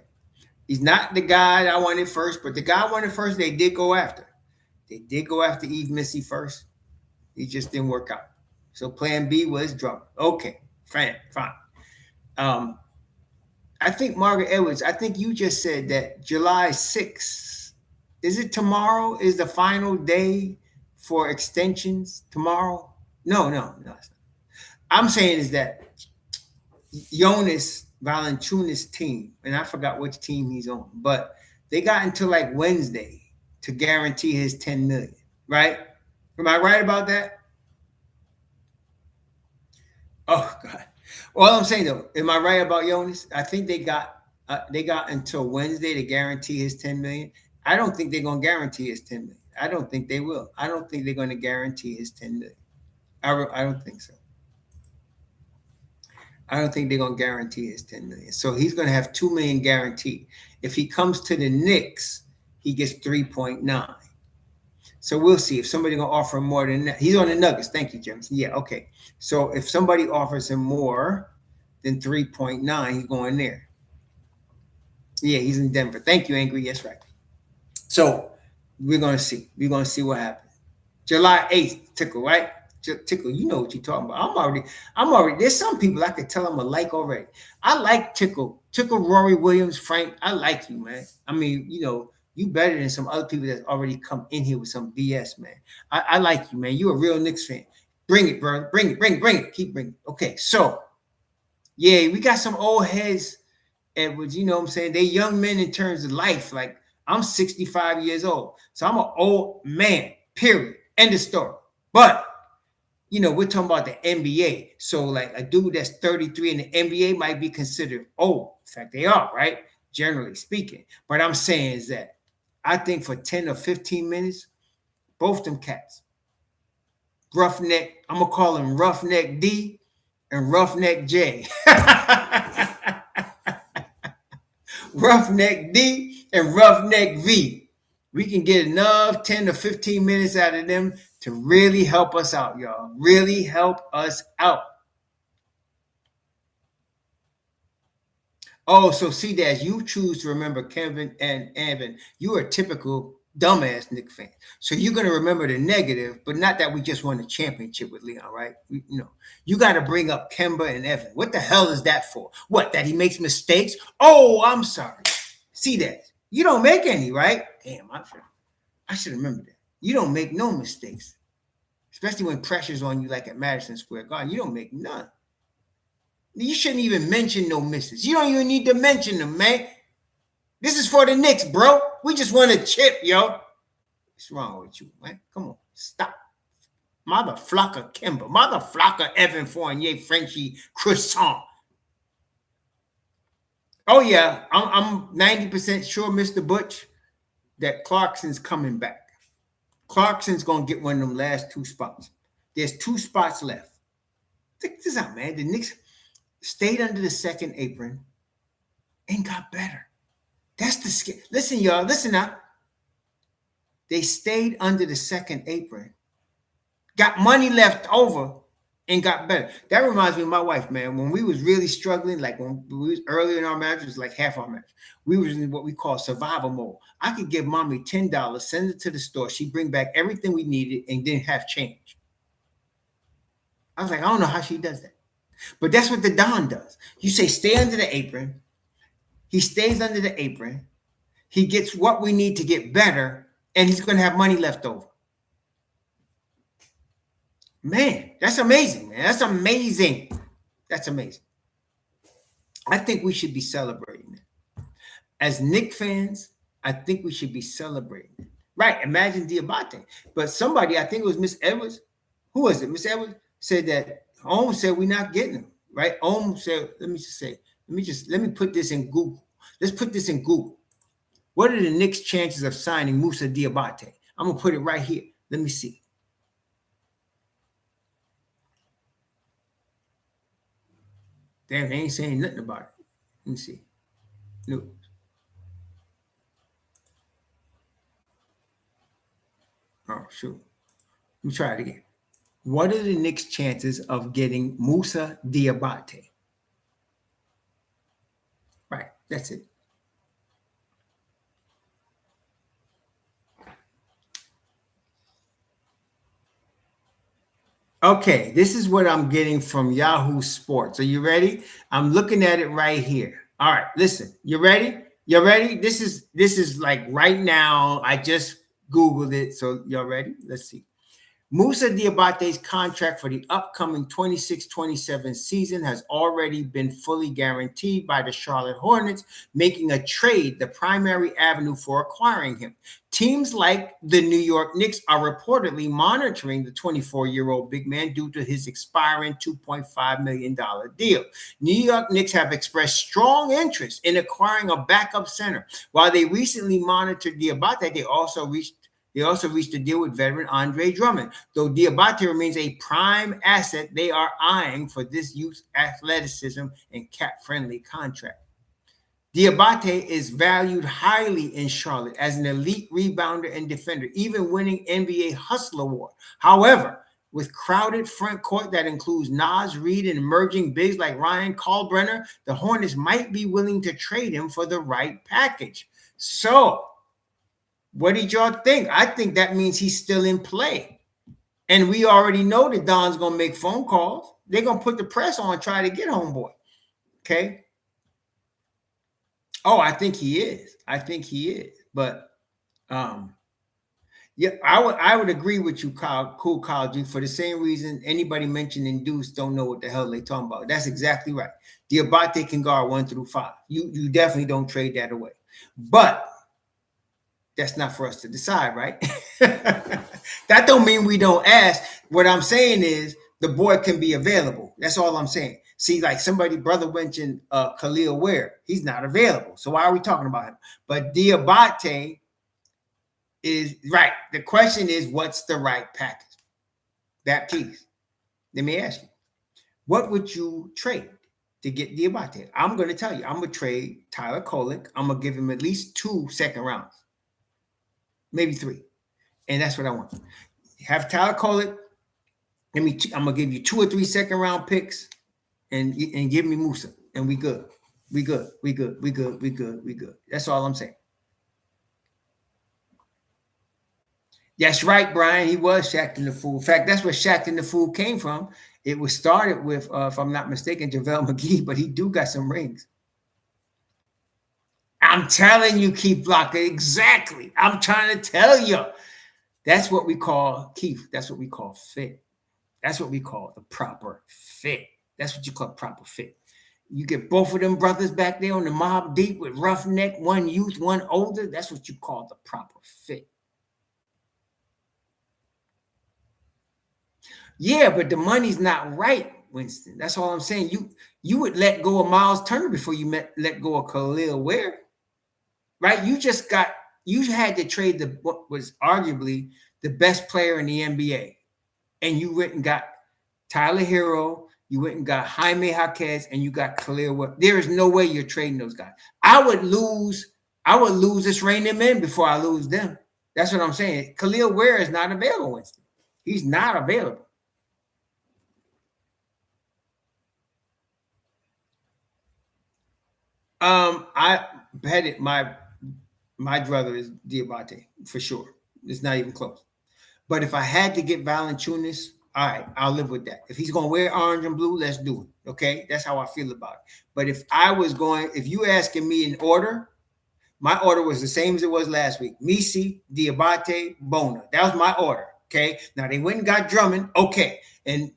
He's not the guy I wanted first, but the guy I wanted first, they did go after. They did go after Yves Missi first. He just didn't work out. So plan B was Drummond. Okay, fine. I think Margaret Edwards, I think you just said that July 6th, is it tomorrow? Is the final day for extensions tomorrow? No. I'm saying is that Jonas Valanciunas' team, and I forgot which team he's on, but they got until like Wednesday to guarantee his $10 million, right? Am I right about that? Oh God. All I'm saying though, am I right about Jonas? I think they got until Wednesday to guarantee his $10 million. I don't think they're gonna guarantee his $10 million. I don't think they will. I don't think they're gonna guarantee his $10 million. I don't think so. I don't think they're gonna guarantee his $10 million. So he's gonna have $2 million guaranteed. If he comes to the Knicks, he gets 3.9. So we'll see if somebody gonna offer him more than that. He's on the Nuggets. Thank you, Jemison. Yeah, okay. So if somebody offers him more than 3.9, he's going there. Yeah, he's in Denver. Thank you, Angry. Yes, right. So we're gonna see. We're gonna see what happens. July 8th, Tickle, right? Tickle, you know what you're talking about. I'm already. There's some people I could tell I'm a like already. I like Tickle, Rory Williams, Frank. I like you, man. I mean, you better than some other people that already come in here with some BS, man. I like you, man. You a real Knicks fan. Bring it, bro. Bring it. Keep bringing it. Okay, so yeah, we got some old heads, Edwards. You know what I'm saying? They young men in terms of life. Like I'm 65 years old, so I'm an old man. Period. End of story. But we're talking about the NBA. So like a dude that's 33 in the NBA might be considered old. In fact, they are, right? Generally speaking. But I'm saying is that I think for 10 or 15 minutes, both them cats, Roughneck, I'm going to call him Roughneck D and Roughneck J. Roughneck D and Roughneck V. We can get enough 10 to 15 minutes out of them to really help us out, y'all. Really help us out. Oh, so see that you choose to remember Kevin and Evan. You are a typical dumbass Knick fan. So you're going to remember the negative, but not that we just won a championship with Leon, right? You got to bring up Kemba and Evan. What the hell is that for? What, that he makes mistakes? Oh, I'm sorry. See that? You don't make any, right? Damn, I should remember that. You don't make no mistakes, especially when pressure's on you like at Madison Square Garden. You don't make none. You shouldn't even mention no misses. You don't even need to mention them, man. This is for the Knicks, bro. We just want a chip, yo. What's wrong with you, man? Come on, stop. Mother flocker Kimber. Mother flocker Evan Fournier, Frenchie Croissant. Oh, yeah. I'm 90% sure, Mr. Butch, that Clarkson's coming back. Clarkson's going to get one of them last 2 spots. There's 2 spots left. Check this out, man. The Knicks stayed under the second apron and got better. That's the skill. Listen, y'all. Listen now. They stayed under the second apron, got money left over, and got better. That reminds me of my wife, man. When we was really struggling, like when we was early in our marriage, it was like half our marriage. We was in what we call survival mode. I could give mommy $10, send it to the store. She'd bring back everything we needed and didn't have change. I was like, I don't know how she does that. But that's what the Don does. You say, stay under the apron. He stays under the apron. He gets what we need to get better, and he's going to have money left over. Man, that's amazing, man. That's amazing. That's amazing. I think we should be celebrating it. As Knick fans, I think we should be celebrating it. Right, imagine Diabate. But somebody, I think it was Miss Edwards. Who was it? Miss Edwards said that Ohm said we're not getting him. Right? Ohm said, let me put this in Google. Let's put this in Google. What are the Knicks' chances of signing Moussa Diabate? I'm going to put it right here. Let me see. Damn, they ain't saying nothing about it. Let me see. No. Oh, shoot. Let me try it again. What are the Knicks' chances of getting Moussa Diabate? Right, that's it. Okay, this is what I'm getting from Yahoo Sports. Are you ready? I'm looking at it right here. All right, listen. You ready? You ready? This is like right now. I just Googled it. So y'all ready? Let's see. Moussa Diabate's contract for the upcoming 26-27 season has already been fully guaranteed by the Charlotte Hornets, making a trade the primary avenue for acquiring him. Teams like the New York Knicks are reportedly monitoring the 24-year-old big man due to his expiring $2.5 million deal. New York Knicks have expressed strong interest in acquiring a backup center. While they recently monitored Diabate, they also reached a deal with veteran Andre Drummond. Though Diabate remains a prime asset, they are eyeing for this youth's athleticism and cap-friendly contract. Diabate is valued highly in Charlotte as an elite rebounder and defender, even winning NBA Hustle Award. However, with crowded front court that includes Naz Reid and emerging bigs like Ryan Kalkbrenner, the Hornets might be willing to trade him for the right package. So, what did y'all think? I think that means he's still in play. And we already know that Don's going to make phone calls. They're going to put the press on, try to get homeboy. Okay? Oh, I think he is. But, yeah, I would agree with you, Cool Kyle G, for the same reason anybody mentioning Deuce don't know what the hell they talking about. That's exactly right. Diabate can guard 1 through 5. You definitely don't trade that away. But that's not for us to decide, right? That don't mean we don't ask. What I'm saying is the boy can be available. That's all I'm saying. See, like somebody brother mentioned Khalil Ware. He's not available. So why are we talking about him? But Diabate is right. The question is, what's the right package? That piece. Let me ask you, what would you trade to get Diabate? I'm going to tell you, I'm going to trade Tyler Kolek. I'm going to give him at least 2 second rounds. Maybe 3. And that's what I want. Have Tyler Kolek. I'm gonna give you 2 or 3 second round picks and give me Moussa. And we good. We good. That's all I'm saying. That's right, Brian. He was Shaqtin' the Fool. In fact, that's where Shaqtin' the Fool came from. It was started with, if I'm not mistaken, JaVale McGee, but he do got some rings. I'm telling you, Keith Blocker, exactly. I'm trying to tell you. That's what we call, Keith, that's what we call fit. That's what we call the proper fit. That's what you call proper fit. You get both of them brothers back there on the MobbDeep with roughneck, one youth, one older. That's what you call the proper fit. Yeah, but the money's not right, Winston. That's all I'm saying. You would let go of Miles Turner before you let go of Khalil Ware. Right? You had to trade what was arguably the best player in the NBA, and you went and got Tyler Hero, you went and got Jaime Jaquez, and you got Khalil Webb. There is no way you're trading those guys. I would lose this rein them in before I lose them. That's what I'm saying. Khalil Ware is not available, Winston. He's not available. I bet it my brother is Diabate for sure. It's not even close. But if I had to get Valanciunas, all right, I'll live with that. If he's going to wear orange and blue, let's do it. Okay, that's how I feel about it. But if you asking me in order, my order was the same as it was last week. Missi, Diabate, Bona. That was my order. Okay. Now they went and got Drummond. Okay. And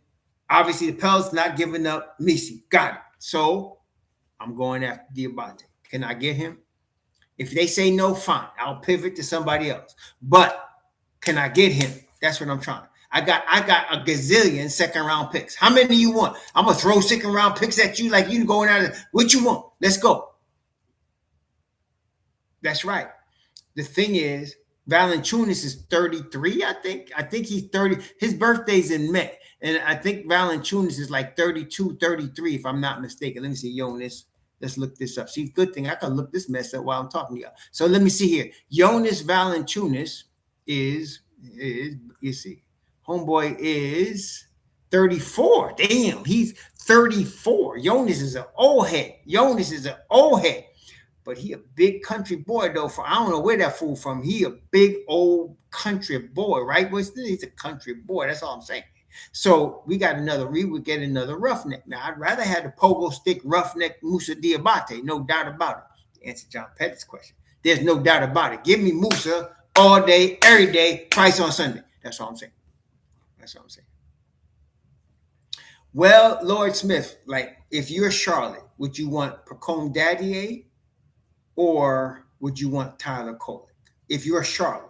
obviously the Pelicans not giving up Missi. Got it. So I'm going after Diabate. Can I get him? If they say no, fine. I'll pivot to somebody else. But can I get him? That's what I'm trying. I got a gazillion second round picks. How many do you want? I'm gonna throw second round picks at you like you going out of what you want. Let's go. That's right. The thing is, Valanciunas is 33, I think. I think he's 30. His birthday's in May. And I think Valanciunas is like 32, 33, if I'm not mistaken. Let me see, Jonas. Let's look this up. See, good thing I can look this mess up while I'm talking to y'all. So let me see here. Jonas Valanciunas is you see, homeboy is 34. Damn, he's 34. Jonas is an old head. But he a big country boy, though. I don't know where that fool from. He a big old country boy, right? He's a country boy. That's all I'm saying. So we would get another roughneck. Now, I'd rather have the pogo stick roughneck Musa Diabate. No doubt about it. To answer John Pettit's question. There's no doubt about it. Give me Musa all day, every day, twice on Sunday. That's all I'm saying. Well, Lord Smith, like, if you're Charlotte, would you want Pacome Daddier? Or would you want Tyler Kolek? If you're Charlotte,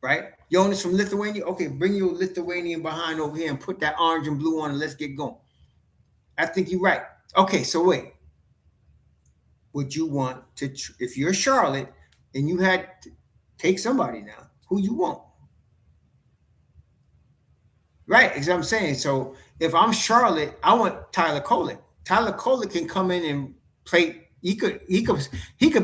right? Jonas from Lithuania, okay, bring your Lithuanian behind over here and put that orange and blue on and let's get going. I think you're right. Okay, so wait. Would you want to, if you're Charlotte and you had to take somebody now, who you want? Right, as I'm saying. So if I'm Charlotte, I want Tyler Kolek. Tyler Kolek can come in and play. He could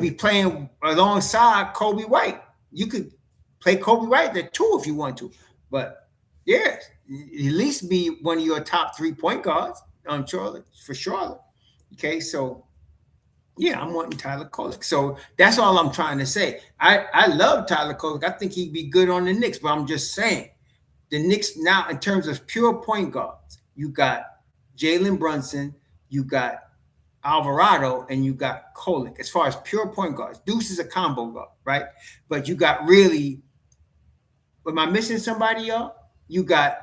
be playing alongside Kobe White. You could play Kobe White there too if you want to. But yeah, at least be one of your top 3 point guards on Charlotte for Charlotte. Okay, so yeah, I'm wanting Tyler Kolek. So that's all I'm trying to say. I love Tyler Kolek. I think he'd be good on the Knicks, but I'm just saying the Knicks now, in terms of pure point guards, you got Jalen Brunson, you got Alvarado, and you got Kolek. As far as pure point guards, Deuce is a combo guard, right? But you got really, am I missing somebody, y'all? You got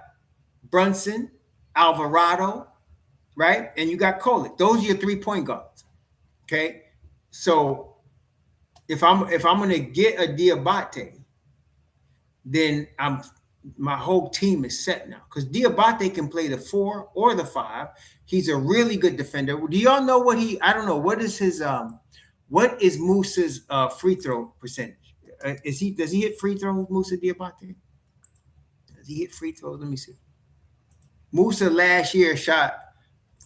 Brunson, Alvarado, right? And you got Kolek. Those are your 3 point guards. Okay. So if I'm gonna get a Diabate, then my whole team is set now, because Diabate can play the 4 or the 5. He's a really good defender. Do y'all know I don't know, what is Musa's free throw percentage? Does he hit free throws, Musa Diabate? Does he hit free throws? Let me see. Musa last year shot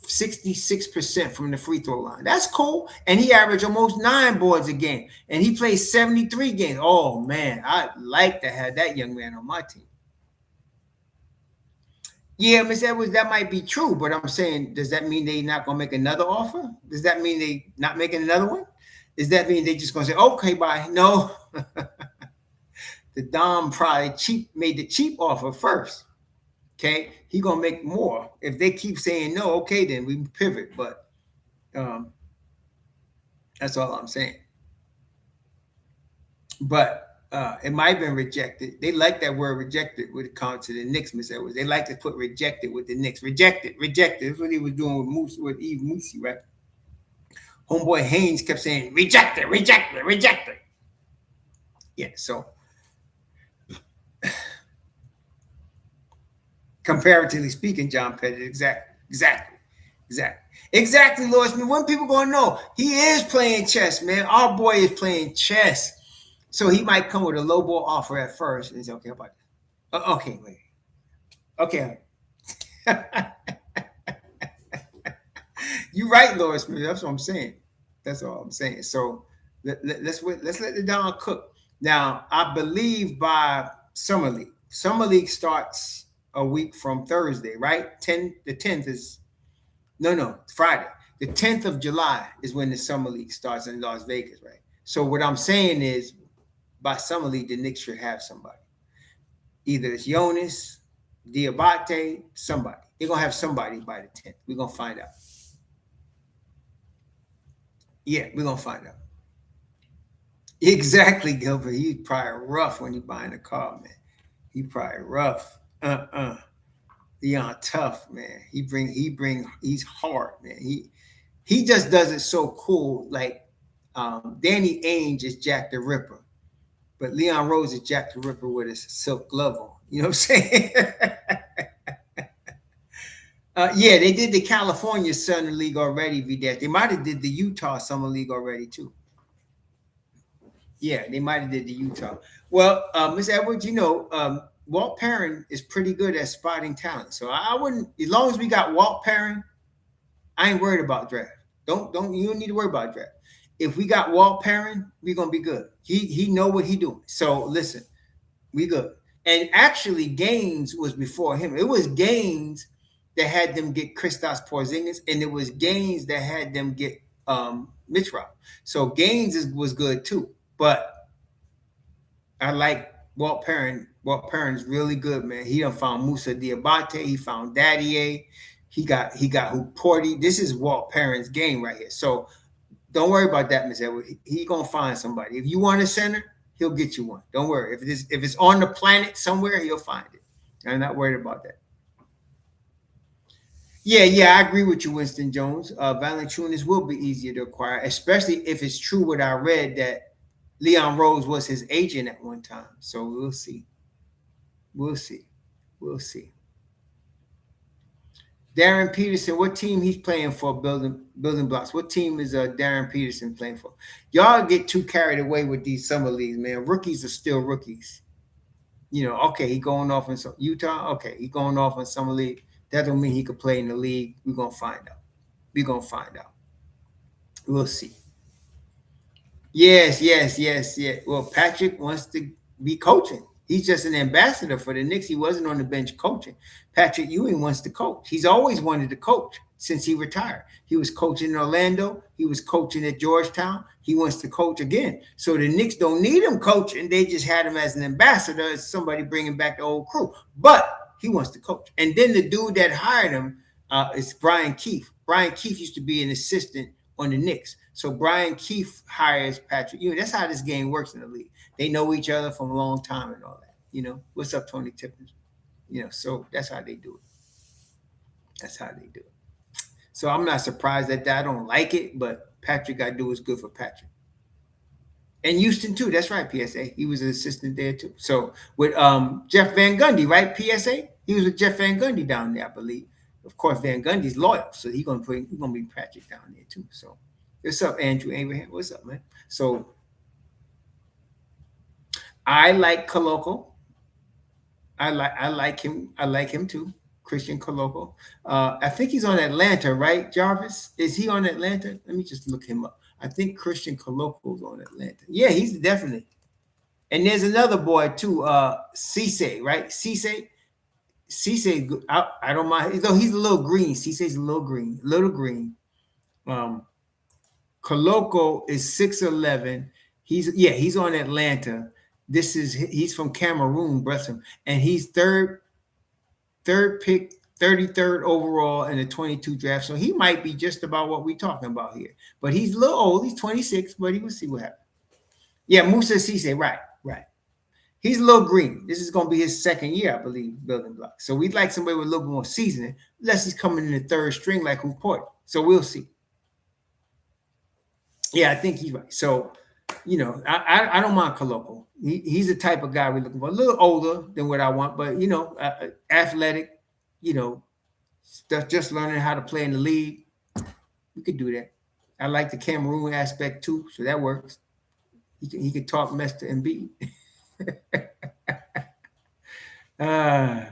66% from the free throw line. That's cool. And he averaged almost 9 boards a game. And he plays 73 games. Oh, man, I'd like to have that young man on my team. Yeah, Miss Edwards, that might be true, but I'm saying, does that mean they're not going to make another offer? Does that mean they not making another one? Does that mean they just going to say, okay, bye? No. The Dom probably made the cheap offer first. Okay, he going to make more. If they keep saying no, okay, then we pivot. But that's all I'm saying. But it might have been rejected. They like that word rejected when it comes to the Knicks, Miss Edwards. They like to put rejected with the Knicks. Rejected. That's what he was doing with Yves Missi, right? Homeboy Haynes kept saying, rejected. Yeah, so comparatively speaking, John Pettit, exactly, Lord Smith. When people gonna know he is playing chess, man. Our boy is playing chess. So he might come with a low ball offer at first and say, okay, how about that? Okay, wait. Okay. You're right, Lord Smith. That's what I'm saying. That's all I'm saying. So let's let the Don cook. Now, I believe by summer league. Summer league starts a week from Thursday, right? The 10th is no, Friday. The 10th of July is when the summer league starts in Las Vegas, right? So what I'm saying is by summer league, the Knicks should have somebody. Either it's Jonas, Diabate, somebody. They're gonna have somebody by the 10th. We're gonna find out. Yeah, we're gonna find out. Exactly, Gilbert. He's probably rough when he buying a car, man. He probably rough. Leon tough, man. He's hard, man. He just does it so cool. Like Danny Ainge is Jack the Ripper, but Leon Rose is Jack the Ripper with his silk glove on. You know what I'm saying? Yeah, they did the California Summer League already, Vidette. They might have did the Utah Summer League already too. Yeah, they might have did the Utah. Well, Miss Edwards, Walt Perrin is pretty good at spotting talent. So I wouldn't, as long as we got Walt Perrin, I ain't worried about draft. You don't need to worry about draft. If we got Walt Perrin, we're gonna be good. He know what he doing. So listen, we good. And actually, Gaines was before him. It was Gaines that had them get Kristaps Porzingis, and it was Gaines that had them get Mitch Rob. So Gaines was good too. But I like Walt Perrin. Walt Perrin's really good, man. He done found Musa Diabate. He found Daddier. He got Huporti. This is Walt Perrin's game right here. So don't worry about that, Miss Edwards. He gonna find somebody. If you want a center, he'll get you one. Don't worry. If it's on the planet somewhere, he'll find it. I'm not worried about that. Yeah, I agree with you, Winston Jones. Valanciunas will be easier to acquire, especially if it's true what I read that Leon Rose was his agent at one time. So we'll see. We'll see. Darren Peterson, what team he's playing for? Building blocks. What team is Darren Peterson playing for? Y'all get too carried away with these summer leagues, man. Rookies are still rookies. Okay, he going off in Utah. Okay, he going off in summer league. That don't mean he could play in the league. We're gonna find out. We'll see. Yes. Well, Patrick wants to be coaching. He's just an ambassador for the Knicks. He wasn't on the bench coaching. Patrick Ewing wants to coach. He's always wanted to coach since he retired. He was coaching in Orlando. He was coaching at Georgetown. He wants to coach again. So the Knicks don't need him coaching. They just had him as an ambassador, as somebody bringing back the old crew. But he wants to coach. And then the dude that hired him is Brian Keefe. Brian Keefe used to be an assistant on the Knicks. So Brian Keefe hires Patrick Ewing. That's how this game works in the league. They know each other from a long time and all that. What's up, Tony Tippins? So that's how they do it. So I'm not surprised at that. I don't like it, but Patrick got to do what's good for Patrick. And Houston too. That's right, PSA. He was an assistant there too. So with Jeff Van Gundy, right? PSA. He was with Jeff Van Gundy down there, I believe. Of course, Van Gundy's loyal, so he's gonna be Patrick down there too. So what's up, Andrew Abraham? What's up, man? So I like Koloko. I like him. I like him too. Christian Koloko. I think he's on Atlanta, right? Jarvis, is he on Atlanta? Let me just look him up. I think Christian Koloko is on Atlanta. Yeah, he's definitely. And there's another boy too, Cisse, right? Cisse, I don't mind. Though he's a little green. Cisse's a little green. Koloko is 6'11". He's on Atlanta. He's from Cameroon, bless him, and he's third pick, 33rd overall in the 22 draft. So he might be just about what we're talking about here. But he's a little old. He's 26, but he will see what happens. Yeah, Musa Cisse, right. He's a little green. This is going to be his second year, I believe, building blocks. So we'd like somebody with a little bit more seasoning, unless he's coming in the third string like Huporti. So we'll see. Yeah, I think he's right. So, I don't mind Koloko. He's the type of guy we're looking for. A little older than what I want, but, athletic, just learning how to play in the league. We could do that. I like the Cameroon aspect too, so that works. He can talk mess to Embiid. Uh,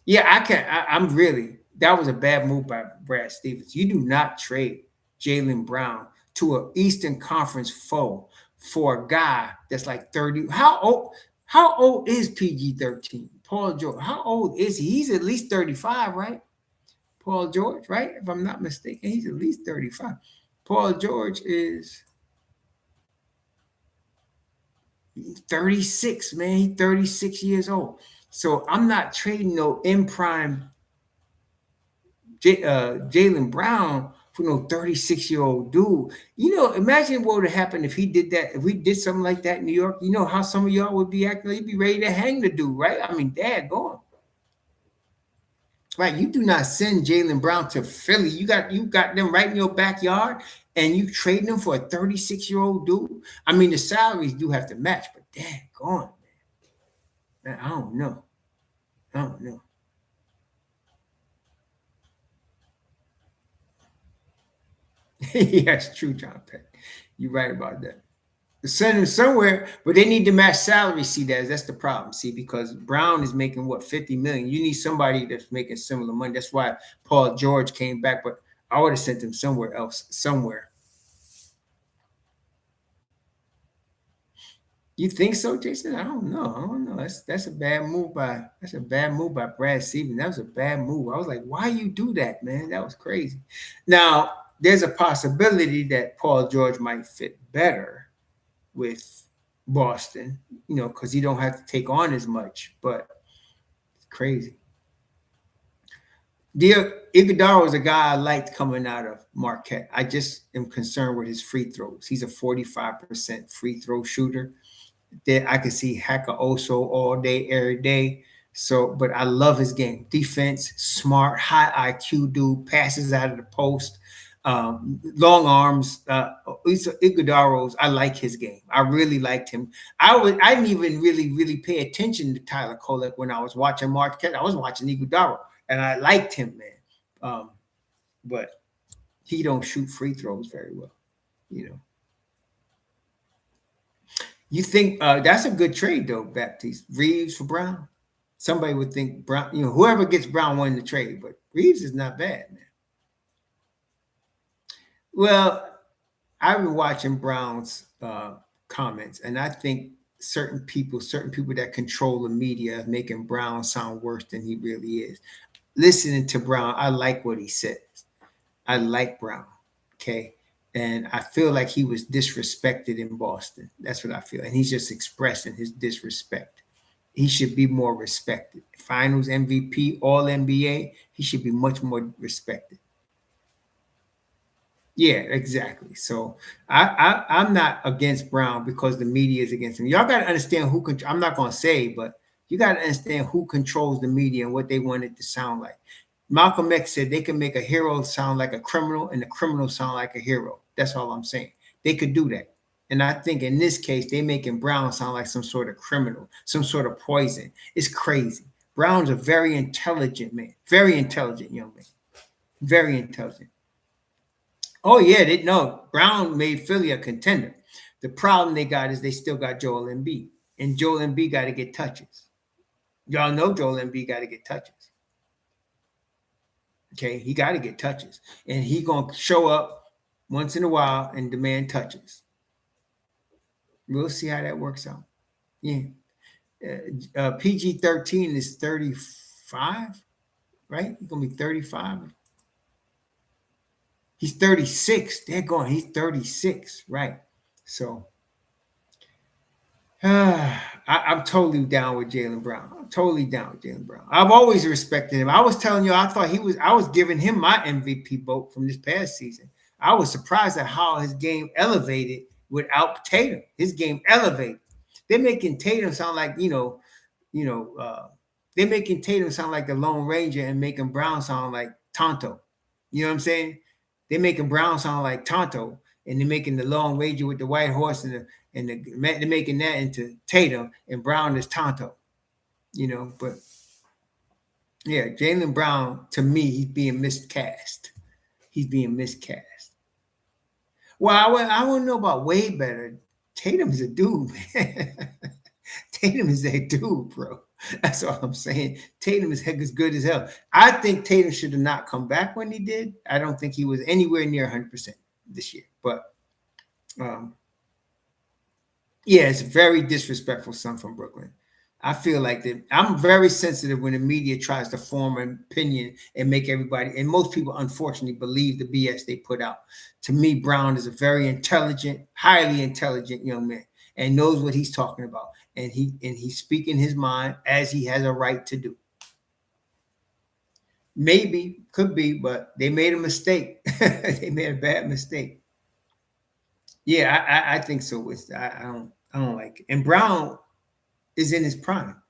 yeah, I can. I'm really. That was a bad move by Brad Stevens. You do not trade Jaylen Brown to an Eastern Conference foe for a guy that's like 30. How old? How old is PG-13? Paul George. How old is he? He's at least 35, right? Paul George, right? If I'm not mistaken, he's at least 35. Paul George is 36, man. He's 36 years old. So I'm not trading no in prime Jaylen Brown for no 36-year-old dude. You know, imagine what would have happened if he did that. If we did something like that in New York, you know how some of y'all would be acting. You'd be ready to hang the dude, right? I mean, dad, go on. Right, you do not send Jaylen Brown to Philly. You got them right in your backyard, and you trade them for a 36-year-old dude. I mean, the salaries do have to match, but dad, go on, man. I don't know. I don't know. Yes, true, John Peck. You're right about that. Send him somewhere, but they need to match salary. See, that's the problem. See, because Brown is making what 50 million. You need somebody that's making similar money. That's why Paul George came back, but I would have sent him somewhere else, somewhere. You think so, Jason? I don't know. I don't know. That's a bad move by Brad Stevens. That was a bad move. I was like, why you do that, man? That was crazy. Now, there's a possibility that Paul George might fit better with Boston, you know, because he don't have to take on as much. But it's crazy. Iguodala is a guy I liked coming out of Marquette. I just am concerned with his free throws. He's a 45% free throw shooter that I can see Haka Oso all day, every day. So, but I love his game. Defense, smart, high IQ dude, passes out of the post, long arms. Iguodala's, I like his game. I really liked him. I didn't even really pay attention to Tyler Kolek when I was watching Marquette. I was watching Iguodala, and I liked him, man. But he don't shoot free throws very well, you know. You think that's a good trade though, Baptiste? Reeves for Brown? Somebody would think Brown, you know, whoever gets Brown won the trade, but Reeves is not bad, man. Well, I've been watching Brown's comments, and I think certain people that control the media are making Brown sound worse than he really is. Listening to Brown, I like what he says. I like Brown. Okay. And I feel like he was disrespected in Boston. That's what I feel. And he's just expressing his disrespect. He should be more respected. Finals MVP, all NBA, he should be much more respected. Yeah, exactly. So I'm not against Brown because the media is against him. Y'all got to understand who can. I'm not going to say, but you got to understand who controls the media and what they want it to sound like. Malcolm X said they can make a hero sound like a criminal and a criminal sound like a hero. That's all I'm saying. They could do that. And I think in this case, they making Brown sound like some sort of criminal, some sort of poison. It's crazy. Brown's a very intelligent man, very intelligent young man, very intelligent. Oh yeah, they no Brown made Philly a contender. The problem they got is they still got Joel Embiid, and Joel Embiid got to get touches. Y'all know Joel Embiid got to get touches. Okay, he got to get touches, and he gonna show up once in a while and demand touches. We'll see how that works out. Yeah, PG-13 is 35, right? He's gonna be 35. He's 36. They're going. He's 36, right? So I'm totally down with Jaylen Brown. I'm totally down with Jaylen Brown. I've always respected him. I was telling you, I thought I was giving him my MVP vote from this past season. I was surprised at how his game elevated without Tatum. His game elevated. They're making Tatum sound like, they're making Tatum sound like the Lone Ranger and making Brown sound like Tonto. You know what I'm saying? They're making Brown sound like Tonto, and they're making the Lone Ranger with the white horse they're making that into Tatum, and Brown is Tonto, but yeah, Jaylen Brown, to me, he's being miscast. He's being miscast. Well, I want to know about way better. Tatum is a dude, man. Tatum is a dude, bro. That's all I'm saying. Tatum is heck as good as hell. I think Tatum should have not come back when he did. I don't think he was anywhere near 100% this year. But um, yeah, it's very disrespectful, son from Brooklyn. I feel like that. I'm very sensitive when the media tries to form an opinion and make everybody, and most people unfortunately believe the BS they put out. To me, Brown is a very intelligent, highly intelligent young man and knows what he's talking about. And he's speaking his mind as he has a right to do. Maybe, could be, but they made a mistake. They made a bad mistake. Yeah, I think so. I don't like it. And Brown is in his prime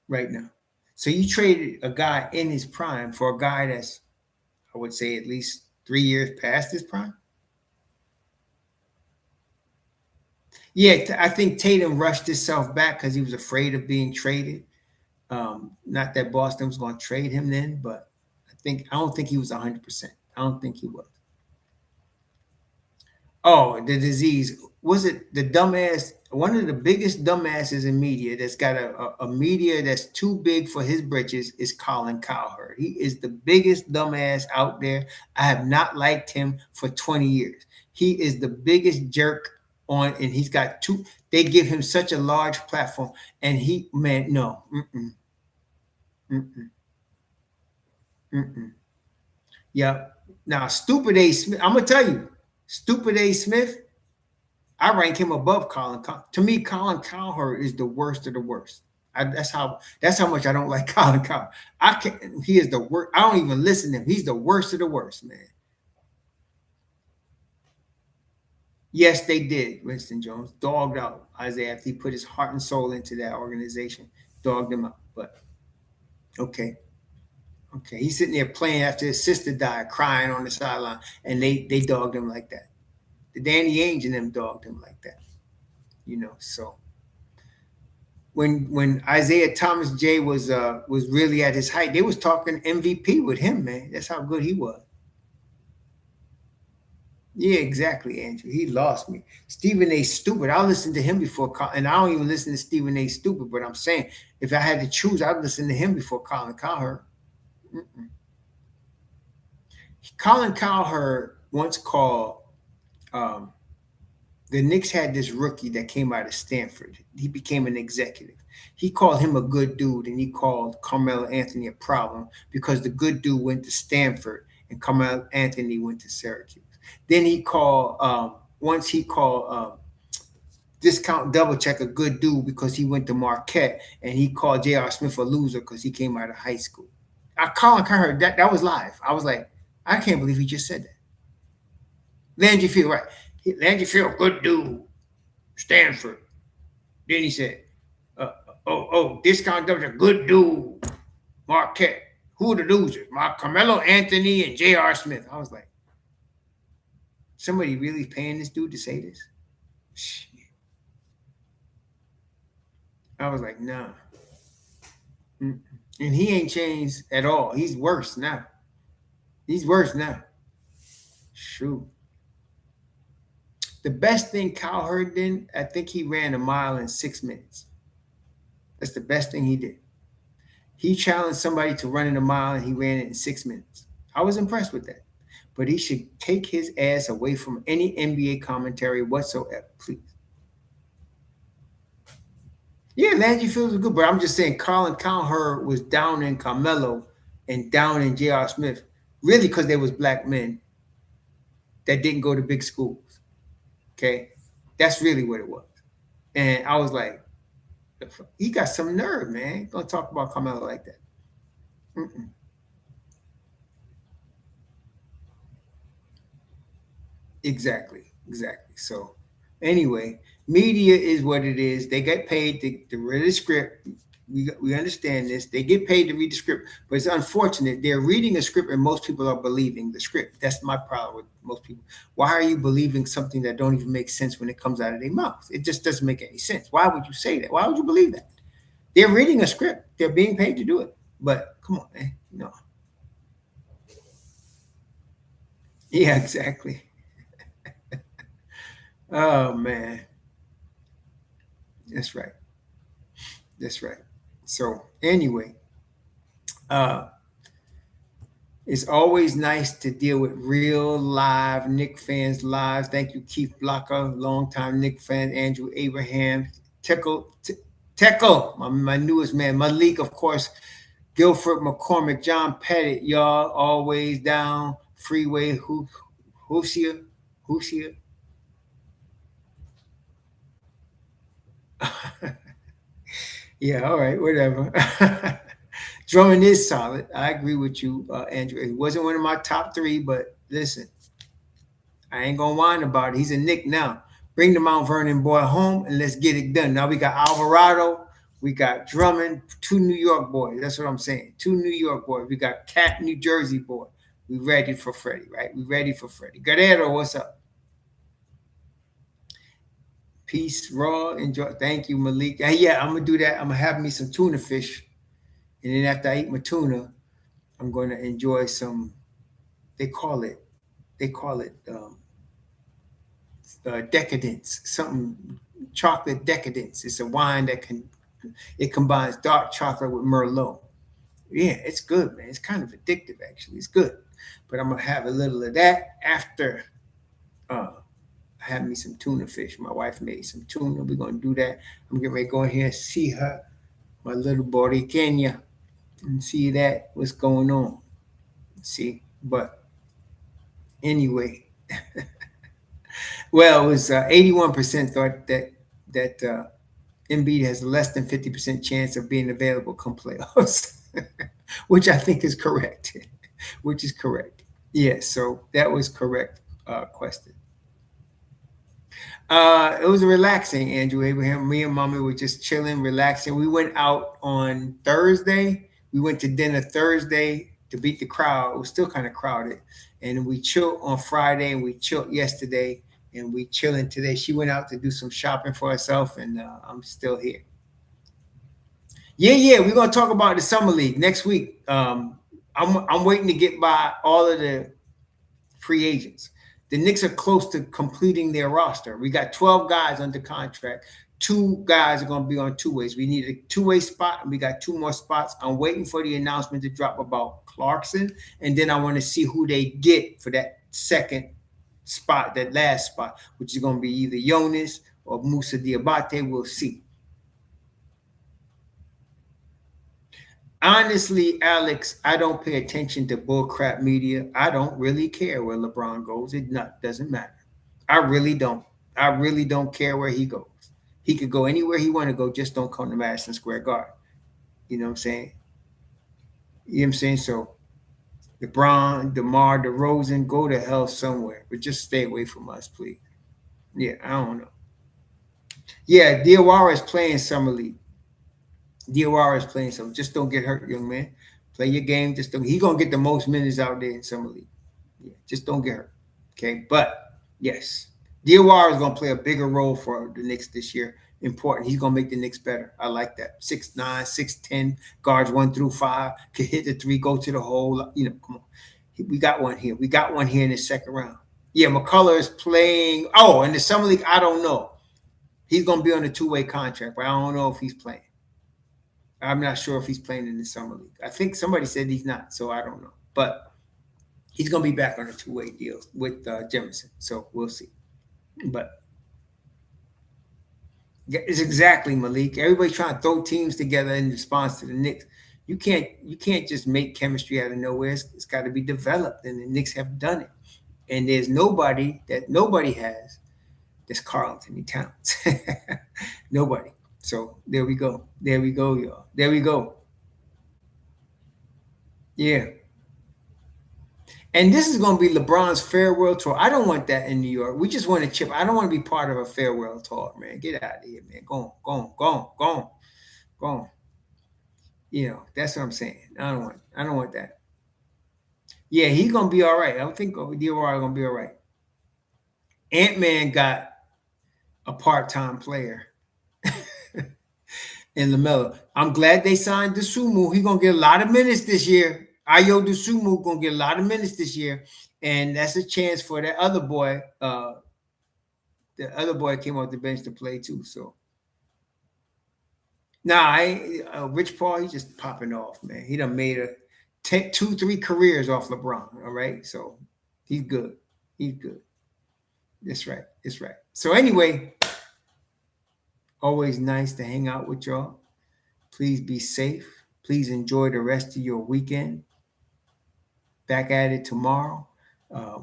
right now. So you traded a guy in his prime for a guy that's, I would say, at least 3 years past his prime. Yeah, I think Tatum rushed himself back because he was afraid of being traded. Not that Boston was going to trade him then, but I don't think he was 100%. I don't think he was. Oh, the disease. Was it the dumbass? One of the biggest dumbasses in media that's got a media that's too big for his britches is Colin Cowherd. He is the biggest dumbass out there. I have not liked him for 20 years. He is the biggest jerk on, and he's got two. They give him such a large platform, and he, man, no. Mm-mm, mm-mm, mm-mm. Yeah. Now, stupid A. Smith, I'm going to tell you, stupid A. Smith, I rank him above Colin. To me, Colin Cowherd is the worst of the worst. That's how much I don't like Colin Cowherd. I can He is the worst. I don't even listen to him. He's the worst of the worst, man. Yes, they did. Winston Jones dogged out Isaiah after he put his heart and soul into that organization. Dogged him out. But okay, okay. He's sitting there playing after his sister died, crying on the sideline, and they dogged him like that. The Danny Ainge and them dogged him like that. So when Isaiah Thomas J was really at his height, they was talking MVP with him, man. That's how good he was. Yeah, exactly, Andrew. He lost me. Stephen A. Stupid. I'll listen to him before, and I don't even listen to Stephen A. Stupid. But I'm saying, if I had to choose, I'd listen to him before Colin Cowherd. Mm-mm. Colin Cowherd once called. Um, the Knicks had this rookie that came out of Stanford. He became an executive. He called him a good dude, and he called Carmelo Anthony a problem because the good dude went to Stanford and Carmelo Anthony went to Syracuse. Then once he called Discount Double Check a good dude because he went to Marquette, and he called J.R. Smith a loser because he came out of high school. Colin Cowherd, that was live. I was like, I can't believe he just said that. Landry Field, right? Landry Field, good dude. Stanford. Then he said, Discount Double, good dude. Marquette. Who are the losers? Carmelo Anthony and J.R. Smith. I was like, somebody really paying this dude to say this? Shit. I was like, nah. And he ain't changed at all. He's worse now. He's worse now. Shoot. The best thing Cowherd did, I think he ran a mile in 6 minutes. That's the best thing he did. He challenged somebody to run in a mile, and he ran it in 6 minutes. I was impressed with that. But he should take his ass away from any NBA commentary whatsoever, please. Yeah, Landry Fields was good, but I'm just saying Colin Cowherd was down in Carmelo and down in J.R. Smith, really because there was black men that didn't go to big schools. Okay? That's really what it was. And I was like, he got some nerve, man. Don't talk about Carmelo like that. Mm-mm. Exactly. So anyway, media is what it is. They get paid to read the script. We understand this. They get paid to read the script, but it's unfortunate. They're reading a script and most people are believing the script. That's my problem with most people. Why are you believing something that don't even make sense when it comes out of their mouth? It just doesn't make any sense. Why would you say that? Why would you believe that? They're reading a script. They're being paid to do it. But come on, man. No. Yeah, exactly. Oh man. That's right. That's right. So anyway, uh, it's always nice to deal with real live Knick fans live. Thank you, Keith Blocker, longtime Knick fan, Andrew Abraham, Teco, my newest man, Malik, of course, Guilford McCormick, John Pettit, y'all always down. Freeway, Husia, Husia. Yeah, all right, whatever. Drummond is solid. I agree with you, Andrew. He wasn't one of my top three, but listen, I ain't gonna whine about it. He's a Knick now. Bring the Mount Vernon boy home and let's get it done. Now we got Alvarado, we got Drummond, two New York boys. That's what I'm saying. Two New York boys. We got Cat, New Jersey boy. We ready for Freddie, right? We ready for Freddie. Guerrero, what's up? Peace, raw, enjoy. Thank you, Malik. Yeah, I'm gonna do that. I'm gonna have me some tuna fish, and then after I eat my tuna, I'm gonna enjoy some. They call it. They call it decadence. Something chocolate decadence. It's a wine that it combines dark chocolate with Merlot. Yeah, it's good, man. It's kind of addictive, actually. It's good, but I'm gonna have a little of that after. Uh, Have me some tuna fish. My wife made some tuna. We're gonna do that. I'm getting ready to go in here and see her, my little Kenya, and see that what's going on. See, but anyway, well, it was 81% thought that Embiid has less than 50% chance of being available come playoffs, which I think is correct. Which is correct. Yeah, so that was correct question. It was relaxing, Andrew Abraham. Me and mommy were just chilling, relaxing. We went out on Thursday. We went to dinner Thursday to beat the crowd. It was still kind of crowded. And we chilled on Friday and we chilled yesterday and we chilling today. She went out to do some shopping for herself and I'm still here. Yeah, we're gonna talk about the summer league next week. I'm waiting to get by all of the free agents. The Knicks are close to completing their roster. We got 12 guys under contract. Two guys are going to be on two ways. We need a two-way spot, and we got two more spots. I'm waiting for the announcement to drop about Clarkson, and then I want to see who they get for that second spot, that last spot, which is going to be either Jonas or Musa Diabate. We'll see. Honestly, Alex, I don't pay attention to bullcrap media. I don't really care where LeBron goes. Doesn't matter. I really don't. I really don't care where he goes. He could go anywhere he want to go. Just don't come to Madison Square Garden. You know what I'm saying? You know what I'm saying? So LeBron, DeMar, DeRozan, go to hell somewhere, but just stay away from us, please. Yeah, I don't know. Yeah, Diawara is playing summer league. Diawara is playing some. Just don't get hurt, young man. Play your game. Just don't. He's gonna get the most minutes out there in summer league. Yeah, just don't get hurt. Okay, but yes, Diawara is gonna play a bigger role for the Knicks this year. Important. He's gonna make the Knicks better. I like that. 6'9", 6'10", guards 1 through 5, can hit the three, go to the hole. You know, come on. We got one here. We got one here in the second round. Yeah, McCullar is playing. Oh, in the summer league, I don't know. He's gonna be on a two-way contract, but I don't know if he's playing. I'm not sure if he's playing in the summer league. I think somebody said he's not, so I don't know. But he's going to be back on a two-way deal with Jemison, so we'll see. But it's exactly, Malik. Everybody's trying to throw teams together in response to the Knicks. You can't just make chemistry out of nowhere. It's got to be developed, and the Knicks have done it. And there's nobody has that's Karl-Anthony Towns. Nobody. So there we go. There we go, y'all. There we go. Yeah. And this is going to be LeBron's farewell tour. I don't want that in New York. We just want to chip. I don't want to be part of a farewell tour, man. Get out of here, man. Go on. You know, that's what I'm saying. I don't want that. Yeah, he's going to be all right. I think DOR going to be all right. Ant-Man got a part-time player in LaMelo. I'm glad they signed Dosunmu. He's going to get a lot of minutes this year. Ayo Dosunmu going to get a lot of minutes this year. And that's a chance for that other boy. The other boy came off the bench to play too. So, Nah, Rich Paul, he's just popping off, man. He done made 2, 3 careers off LeBron. All right, so he's good. He's good. That's right. That's right. So anyway, always nice to hang out with y'all. Please be safe. Please enjoy the rest of your weekend. Back at it tomorrow.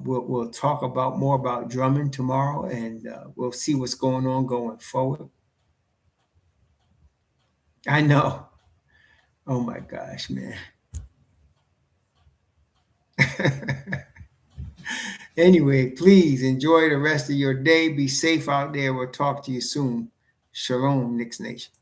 We'll talk about more about Drummond tomorrow, and we'll see what's going on going forward. I know. Oh my gosh, man. Anyway, please enjoy the rest of your day. Be safe out there. We'll talk to you soon. Shalom, Knicks Nation.